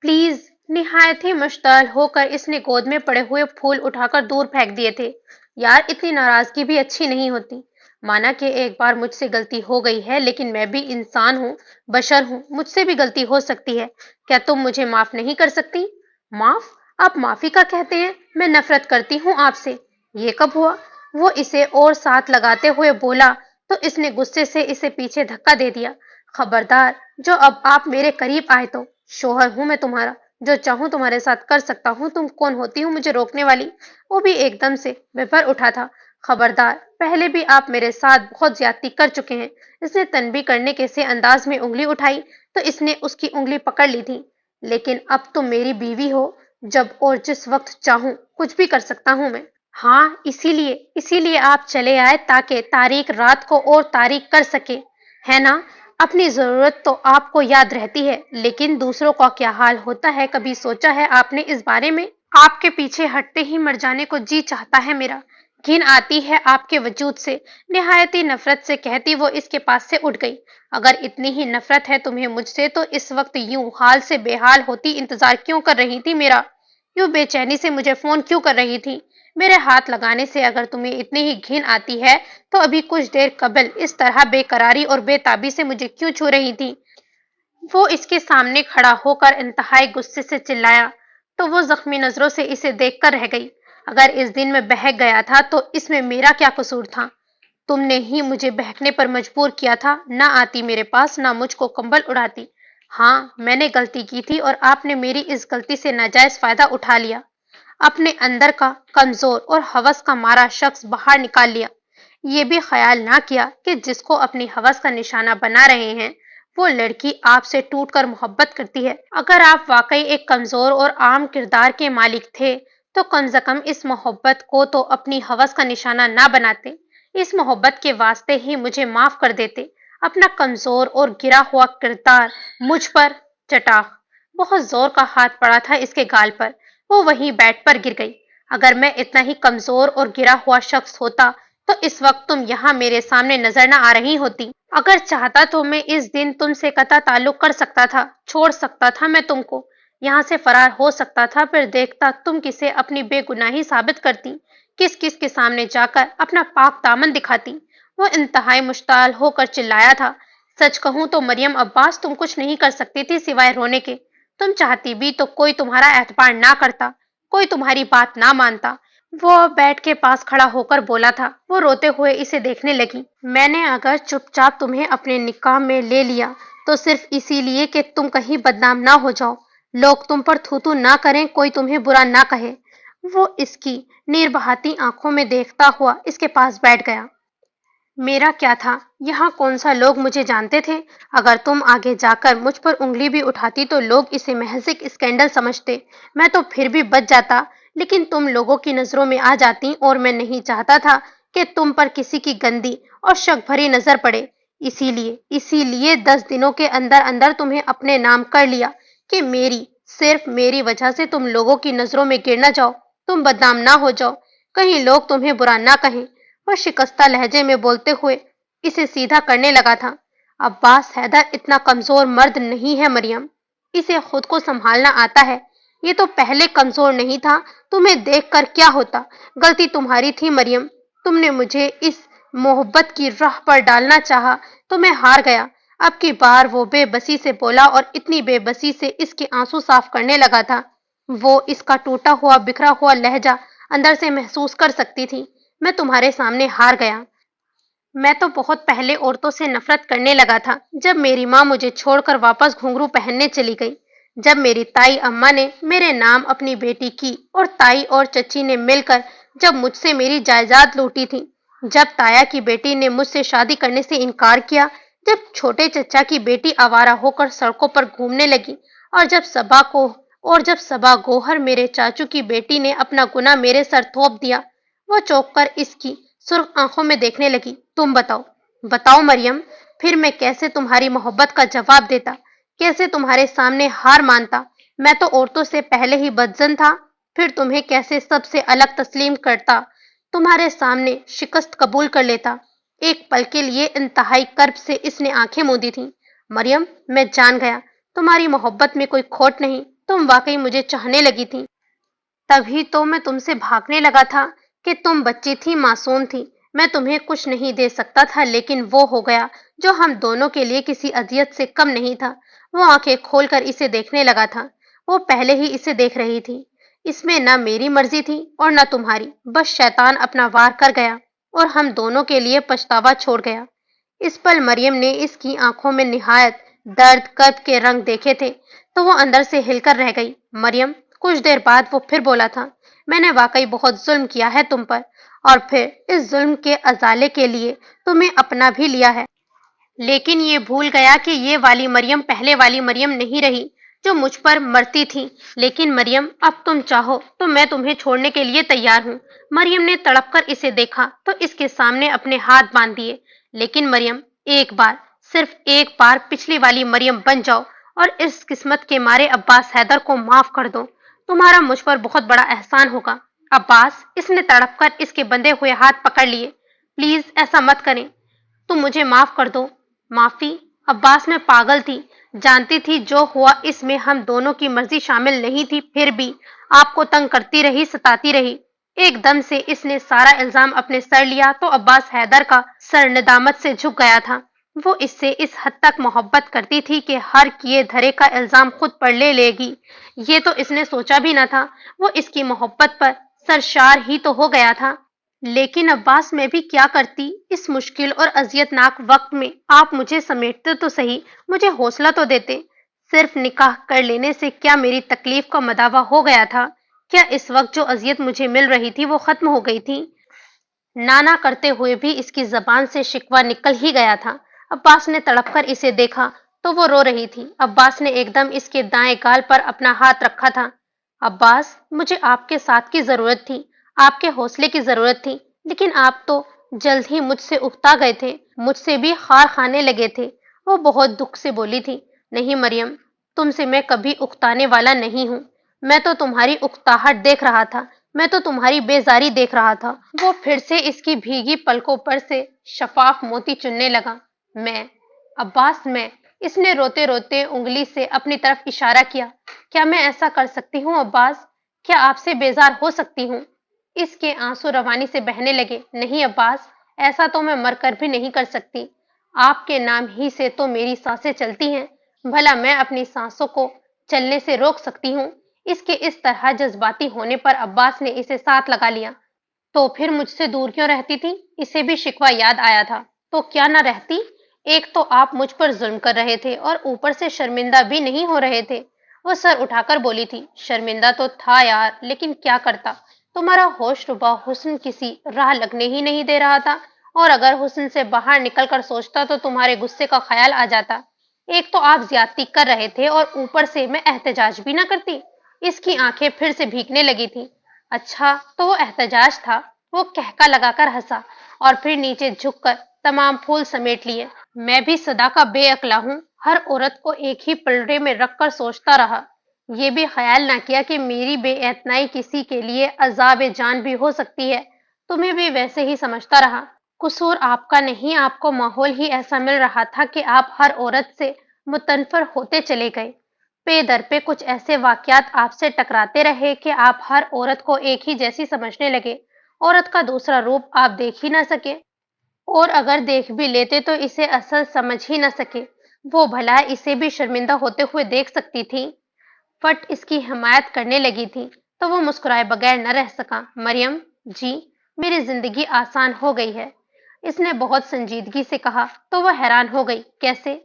پلیز، نہایت ہی مشتعل ہو کر اس نے گود میں پڑے ہوئے پھول اٹھا کر دور پھینک دیے تھے۔ یار، اتنی ناراضگی بھی اچھی نہیں ہوتی۔ مانا کہ ایک بار مجھ سے غلطی ہو گئی ہے، لیکن میں بھی انسان ہوں، بشر ہوں، مجھ سے بھی غلطی ہو سکتی ہے۔ کیا تم مجھے معاف نہیں کر سکتی؟ معاف؟ آپ معافی کا کہتے ہیں؟ میں نفرت کرتی ہوں آپ سے۔ یہ کب ہوا؟ وہ اسے اور ساتھ لگاتے ہوئے بولا تو اس نے غصے سے اسے پیچھے دھکا دے دیا۔ خبردار، جو اب آپ میرے قریب آئے تو شوہر ہوں میں تمہارا، جو چاہوں تمہارے ساتھ کر سکتا ہوں، تم کون ہوتی ہو مجھے روکنے والی؟ وہ بھی ایک دم سے بے پر اٹھا تھا خبردار، پہلے بھی آپ میرے ساتھ بہت زیادتی کر چکے ہیں۔ اس نے تنبیہ کرنے کے سے انداز میں انگلی اٹھائی تو اس نے اس کی انگلی پکڑ لی تھی۔ لیکن اب تم میری بیوی ہو، جب اور جس وقت چاہوں کچھ بھی کر سکتا ہوں میں۔ ہاں، اسی لیے آپ چلے آئے تاکہ تاریک رات کو اور تاریک کر سکے، ہے نا؟ اپنی ضرورت تو آپ کو یاد رہتی ہے، لیکن دوسروں کا کیا حال ہوتا ہے کبھی سوچا ہے آپ نے اس بارے میں؟ آپ کے پیچھے ہٹتے ہی مر جانے کو جی چاہتا ہے میرا۔ گھن آتی ہے آپ کے وجود سے، نہایتی نفرت سے کہتی وہ اس کے پاس سے اٹھ گئی۔ اگر اتنی ہی نفرت ہے تمہیں مجھ سے تو اس وقت یوں حال سے بے حال ہوتی انتظار کیوں کر رہی تھی میرا؟ یوں بے چینی سے مجھے فون کیوں کر رہی تھی؟ میرے ہاتھ لگانے سے اگر تمہیں اتنی ہی گھن آتی ہے تو ابھی کچھ دیر قبل اس طرح بے قراری اور بے تابی سے مجھے کیوں چھو رہی تھی؟ وہ اس کے سامنے کھڑا ہو کر انتہائی غصے سے چلایا تو وہ زخمی نظروں سے اسے دیکھ کر رہ گئی۔ اگر اس دن میں بہک گیا تھا تو اس میں میرا کیا قصور تھا؟ تم نے ہی مجھے بہکنے پر مجبور کیا تھا، نہ آتی میرے پاس نہ مجھ کو کمبل اڑاتی۔ ہاں، میں نے غلطی کی تھی اور آپ نے میری اس غلطی سے ناجائز فائدہ اٹھا لیا، اپنے اندر کا کمزور اور ہوس کا مارا شخص باہر نکال لیا۔ یہ بھی خیال نہ کیا کہ جس کو اپنی ہوس کا نشانہ بنا رہے ہیں وہ لڑکی آپ سے ٹوٹ کر محبت کرتی ہے۔ اگر آپ واقعی ایک کمزور اور عام کردار کے مالک تھے تو کم از کم اس محبت کو تو اپنی ہوس کا نشانہ نہ بناتے، اس محبت کے واسطے ہی مجھے معاف کر دیتے۔ اپنا کمزور اور گرا ہوا کردار مجھ پر چٹاخ۔ بہت زور کا ہاتھ پڑا تھا اس کے گال پر، وہ وہیں بیٹھ پر گر گئی۔ اگر میں اتنا ہی کمزور اور گرا ہوا شخص ہوتا تو اس وقت تم یہاں میرے سامنے نظر نہ آ رہی ہوتی۔ اگر چاہتا تو میں اس دن تم سے قطع تعلق کر سکتا تھا، چھوڑ سکتا تھا میں تم کو، یہاں سے فرار ہو سکتا تھا، پھر دیکھتا تم کسے اپنی بے گناہی ثابت کرتی، کس کس کے سامنے جا کر اپنا پاک دامن دکھاتی۔ وہ انتہائی مشتعل ہو کر چلایا تھا۔ سچ کہوں تو مریم عباس تم کچھ نہیں کر سکتی تھی سوائے رونے کے۔ تم چاہتی بھی تو کوئی تمہارا اعتبار نہ کرتا، کوئی تمہاری بات نہ مانتا۔ وہ بیڈ کے پاس کھڑا ہو کر بولا تھا۔ وہ روتے ہوئے اسے دیکھنے لگی۔ میں نے اگر چپ چاپ تمہیں اپنے نکاح میں لے لیا تو صرف اسی لیے کہ تم کہیں بدنام نہ ہو جاؤ، لوگ تم پر تھو تھو نہ کریں، کوئی تمہیں برا نہ کہے۔ وہ اس کی نیر بہاتی آنکھوں میں دیکھتا ہوا اس کے پاس بیٹھ گیا۔ میرا کیا تھا یہاں، کون سا لوگ مجھے جانتے تھے؟ اگر تم آگے جا کر مجھ پر انگلی بھی اٹھاتی تو لوگ اسے محض ایک اسکینڈل سمجھتے، میں تو پھر بھی بچ جاتا، لیکن تم لوگوں کی نظروں میں آ جاتی اور میں نہیں چاہتا تھا کہ تم پر کسی کی گندی اور شک بھری نظر پڑے۔ اسی لیے 10 دنوں کے اندر اندر تمہیں اپنے نام کر لیا کہ صرف میری وجہ سے تم لوگوں کی نظروں میں گر نہ جاؤ، تم بدنام نہ ہو جاؤ، کہیں لوگ تمہیں برا نہ کہیں۔ وہ شکستہ لہجے میں بولتے ہوئے اسے سیدھا کرنے لگا تھا۔ عباس حیدر اتنا کمزور مرد نہیں ہے مریم، اسے خود کو سنبھالنا آتا ہے۔ یہ تو پہلے کمزور نہیں تھا، تمہیں دیکھ کر کیا ہوتا؟ غلطی تمہاری تھی مریم، تم نے مجھے اس محبت کی راہ پر ڈالنا چاہا تو میں ہار گیا۔ اب کی بار وہ بے بسی سے بولا اور اتنی بے بسی سے اس کے آنسو صاف کرنے لگا تھا۔ وہ اس کا ٹوٹا ہوا بکھرا ہوا لہجہ اندر سے محسوس کر سکتی تھی۔ میں تمہارے سامنے ہار گیا۔ میں تو بہت پہلے عورتوں سے نفرت کرنے لگا تھا جب میری ماں مجھے چھوڑ کر واپس گھنگرو پہننے چلی گئی، جب میری تائی اماں نے میرے نام اپنی بیٹی کی اور تائی اور چچی نے مل کر جب مجھ سے میری جائیداد لوٹی تھی، جب تایا کی بیٹی نے مجھ سے شادی کرنے سے انکار کیا، جب چھوٹے چچا کی بیٹی آوارہ ہو کر سڑکوں پر گھومنے لگی، اور جب صبا گوہر میرے چاچو کی بیٹی نے اپنا گناہ میرے سر تھوپ دیا۔ وہ چونک کر اس کی سرخ آنکھوں میں دیکھنے لگی۔ تم بتاؤ مریم، پھر میں کیسے تمہاری محبت کا جواب دیتا، کیسے تمہارے سامنے ہار مانتا؟ میں تو عورتوں سے پہلے ہی بدظن تھا، پھر تمہیں کیسے سب سے الگ تسلیم کرتا، تمہارے سامنے شکست قبول کر لیتا۔ ایک پل کے لیے انتہائی کرب سے اس نے آنکھیں موندی تھیں۔ مریم، میں جان گیا تمہاری محبت میں کوئی کھوٹ نہیں، تم واقعی مجھے چاہنے لگی تھی۔ تبھی تو میں تم سے بھاگنے لگا تھا کہ تم بچی تھی، معصوم تھی، میں تمہیں کچھ نہیں دے سکتا تھا، لیکن وہ ہو گیا جو ہم دونوں کے لیے کسی اذیت سے کم نہیں تھا۔ وہ آنکھیں کھول کر اسے دیکھنے لگا تھا۔ وہ پہلے ہی اسے دیکھ رہی تھی۔ اس میں نہ میری مرضی تھی اور نہ تمہاری، بس شیطان اپنا وار کر گیا اور ہم دونوں کے لیے پچھتاوا چھوڑ گیا۔ اس پل مریم نے اس کی آنکھوں میں نہایت درد کرب کے رنگ دیکھے تھے تو وہ اندر سے ہل کر رہ گئی۔ مریم، کچھ دیر بعد وہ پھر بولا تھا، میں نے واقعی بہت ظلم کیا ہے تم پر، اور پھر اس ظلم کے ازالے کے لیے تمہیں اپنا بھی لیا ہے۔ لیکن یہ بھول گیا کہ یہ والی مریم پہلے والی مریم نہیں رہی جو مجھ پر مرتی تھی۔ لیکن مریم اب تم چاہو تو میں تمہیں چھوڑنے کے لیے تیار ہوں۔ مریم نے تڑپ کر اسے دیکھا تو اس کے سامنے اپنے ہاتھ باندھ دیے۔ لیکن مریم ایک بار، صرف ایک بار پچھلی والی مریم بن جاؤ اور اس قسمت کے مارے عباس حیدر کو معاف کر دو، تمہارا مجھ پر بہت بڑا احسان ہوگا۔ عباس، اس نے تڑپ کر اس کے بندھے ہوئے ہاتھ پکڑ لیے۔ پلیز ایسا مت کریں، تم مجھے معاف کر دو۔ معافی؟ عباس، میں پاگل تھی، جانتی تھی جو ہوا اس میں ہم دونوں کی مرضی شامل نہیں تھی، پھر بھی آپ کو تنگ کرتی رہی، ستاتی رہی۔ ایک دم سے اس نے سارا الزام اپنے سر لیا تو عباس حیدر کا سر ندامت سے جھک گیا تھا۔ وہ اس سے اس حد تک محبت کرتی تھی کہ ہر کیے دھرے کا الزام خود پر لے لے گی، یہ تو اس نے سوچا بھی نہ تھا۔ وہ اس کی محبت پر سرشار ہی تو ہو گیا تھا۔ لیکن عباس، میں بھی کیا کرتی اس مشکل اور اذیت ناک وقت میں؟ آپ مجھے سمیٹتے تو صحیح، مجھے حوصلہ تو دیتے۔ صرف نکاح کر لینے سے کیا میری تکلیف کا مداوع ہو گیا تھا؟ کیا اس وقت جو اذیت مجھے مل رہی تھی وہ ختم ہو گئی تھی؟ نانا کرتے ہوئے بھی اس کی زبان سے شکوہ نکل ہی گیا تھا۔ عباس نے تڑپ کر اسے دیکھا تو وہ رو رہی تھی۔ عباس نے ایک دم اس کے دائیں گال پر اپنا ہاتھ رکھا تھا۔ عباس، مجھے آپ کے ساتھ کی ضرورت تھی، آپ کے حوصلے کی ضرورت تھی، لیکن آپ تو جلد ہی مجھ سے اکتا گئے تھے، مجھ سے بھی خار کھانے لگے تھے۔ وہ بہت دکھ سے بولی تھی۔ نہیں مریم، تم سے میں کبھی اکتانے والا نہیں ہوں، میں تو تمہاری اکتاہٹ دیکھ رہا تھا، میں تو تمہاری بیزاری دیکھ رہا تھا۔ وہ پھر سے اس کی بھیگی پلکوں پر سے شفاف موتی چننے لگا۔ میں، عباس، میں، اس نے روتے روتے انگلی سے اپنی طرف اشارہ کیا۔ کیا میں ایسا کر سکتی ہوں عباس؟ کیا آپ سے بیزار ہو سکتی ہوں؟ اس کے آنسو روانی سے بہنے لگے۔ نہیں عباس، ایسا تو میں مر کر بھی نہیں کر سکتی، آپ کے نام ہی سے تو میری سانسیں چلتی ہیں، بھلا میں اپنی سانسوں کو چلنے سے روک سکتی ہوں؟ اس کے اس طرح جذباتی ہونے پر عباس نے اسے ساتھ لگا لیا۔ تو پھر مجھ سے دور کیوں رہتی تھی؟ اسے بھی شکوہ یاد آیا تھا۔ تو کیا نہ رہتی؟ ایک تو آپ مجھ پر ظلم کر رہے تھے اور اوپر سے شرمندہ بھی نہیں ہو رہے تھے۔ وہ سر اٹھا کر بولی تھی۔ شرمندہ تو تھا یار، لیکن کیا کرتا، تمہارا ہوش ربا حسن کسی راہ لگنے ہی نہیں دے رہا تھا، اور اگر حسن سے باہر نکل کر سوچتا تو تمہارے غصے کا خیال آ جاتا۔ ایک تو آپ زیادتی کر رہے تھے اور اوپر سے میں احتجاج بھی نہ کرتی۔ اس کی آنکھیں پھر سے بھیگنے لگی تھی۔ اچھا تو وہ احتجاج تھا؟ وہ کہکا لگا کر ہنسا اور پھر نیچے جھک کر تمام پھول سمیٹ لیے۔ میں بھی صدا کا بے عقلا ہوں، ہر عورت کو ایک ہی پلڑے میں رکھ کر سوچتا رہا، یہ بھی خیال نہ کیا کہ میری بے اعتنائی کسی کے لیے عذاب جان بھی ہو سکتی ہے۔ تمہیں بھی ویسے ہی سمجھتا رہا۔ قصور آپ کا نہیں، آپ کو ماحول ہی ایسا مل رہا تھا کہ آپ ہر عورت سے متنفر ہوتے چلے گئے۔ پے در پہ کچھ ایسے واقعات آپ سے ٹکراتے رہے کہ آپ ہر عورت کو ایک ہی جیسی سمجھنے لگے، عورت کا دوسرا روپ آپ دیکھ ہی نہ سکے، اور اگر دیکھ بھی لیتے تو اسے اصل سمجھ ہی نہ سکے۔ وہ بھلا اسے بھی شرمندہ ہوتے ہوئے دیکھ سکتی تھی؟ فٹ اس کی حمایت کرنے لگی تھی تو وہ مسکرائے بغیر نہ رہ سکا۔ مریم جی، میری زندگی آسان ہو گئی ہے، اس نے بہت سنجیدگی سے کہا تو وہ حیران ہو گئی۔ کیسے؟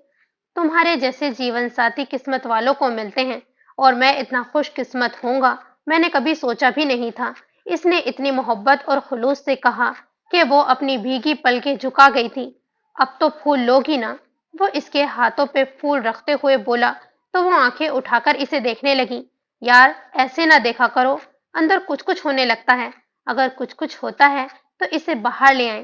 تمہارے جیسے جیون ساتھی قسمت والوں کو ملتے ہیں، اور میں اتنا خوش قسمت ہوں گا میں نے کبھی سوچا بھی نہیں تھا۔ اس نے اتنی محبت اور خلوص سے کہا کہ وہ اپنی بھیگی پلکیں جھکا گئی تھی۔ اب تو پھول لوگی نا؟ وہ اس کے ہاتھوں پہ پھول رکھتے ہوئے بولا تو وہ آنکھیں اٹھا کر اسے دیکھنے لگی۔ یار ایسے نہ دیکھا کرو، اندر کچھ کچھ ہونے لگتا ہے، اگر کچھ کچھ ہوتا ہے تو اسے باہر لے آئیں۔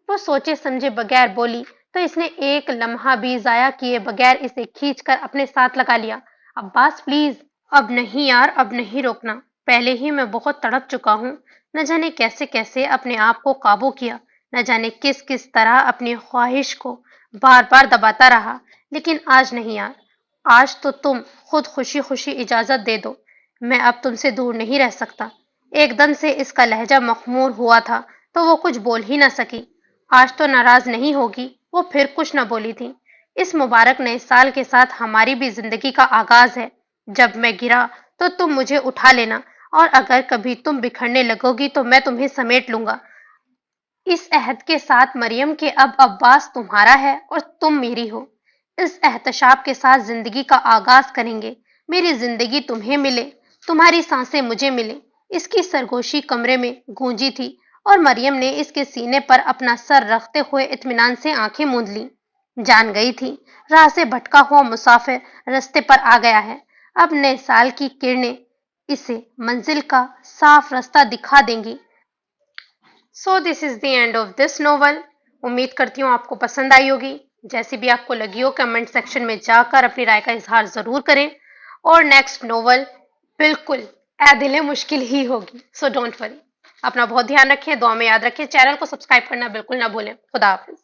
وہ سوچے سمجھے بغیر بولی تو اس نے ایک لمحہ بھی ضائع کیے بغیر اسے کھینچ کر اپنے ساتھ لگا لیا۔ عباس پلیز، اب نہیں یار، اب نہیں روکنا، پہلے ہی میں بہت تڑپ چکا ہوں، نہ جانے کیسے کیسے اپنے آپ کو قابو کیا، نہ جانے کس کس طرح اپنی خواہش کو بار بار دباتا رہا، لیکن آج نہیں یار، آج تو تم خود خوشی خوشی اجازت دے دو، میں اب تم سے دور نہیں رہ سکتا۔ ایک دم سے اس کا لہجہ مخمور ہوا تھا تو وہ کچھ بول ہی نہ سکی۔ آج تو ناراض نہیں ہوگی؟ وہ پھر کچھ نہ بولی تھی۔ اس مبارک نئے سال کے ساتھ ہماری بھی زندگی کا آغاز ہے، جب میں گرا تو تم مجھے اٹھا لینا، اور اگر کبھی تم بکھرنے لگو گی تو میں تمہیں سمیٹ لوں گا۔ اس عہد کے ساتھ مریم کہ اب عباس تمہارا ہے اور تم میری ہو، اس احتساب کے ساتھ زندگی کا آغاز کریں گے۔ میری زندگی تمہیں ملے، تمہاری سانسیں مجھے ملے۔ اس کی سرگوشی کمرے میں گونجی تھی اور مریم نے اس کے سینے پر اپنا سر رکھتے ہوئے اطمینان سے آنکھیں موند لی۔ جان گئی تھی راہ سے بھٹکا ہوا مسافر رستے پر آ گیا ہے۔ اب نئے سال کی کرنیں اسے منزل کا صاف راستہ دکھا دیں گی۔ So this is the end of this novel. امید کرتی ہوں آپ کو پسند آئی ہوگی۔ جیسی بھی آپ کو لگی ہو کمنٹ سیکشن میں جا کر اپنی رائے کا اظہار ضرور کریں، اور نیکسٹ ناول بالکل اے دل مشکل ہی ہوگی، سو ڈونٹ وری۔ اپنا بہت دھیان رکھیں، دعا میں یاد رکھیں، چینل کو سبسکرائب کرنا بالکل نہ بھولیں۔ خدا حافظ۔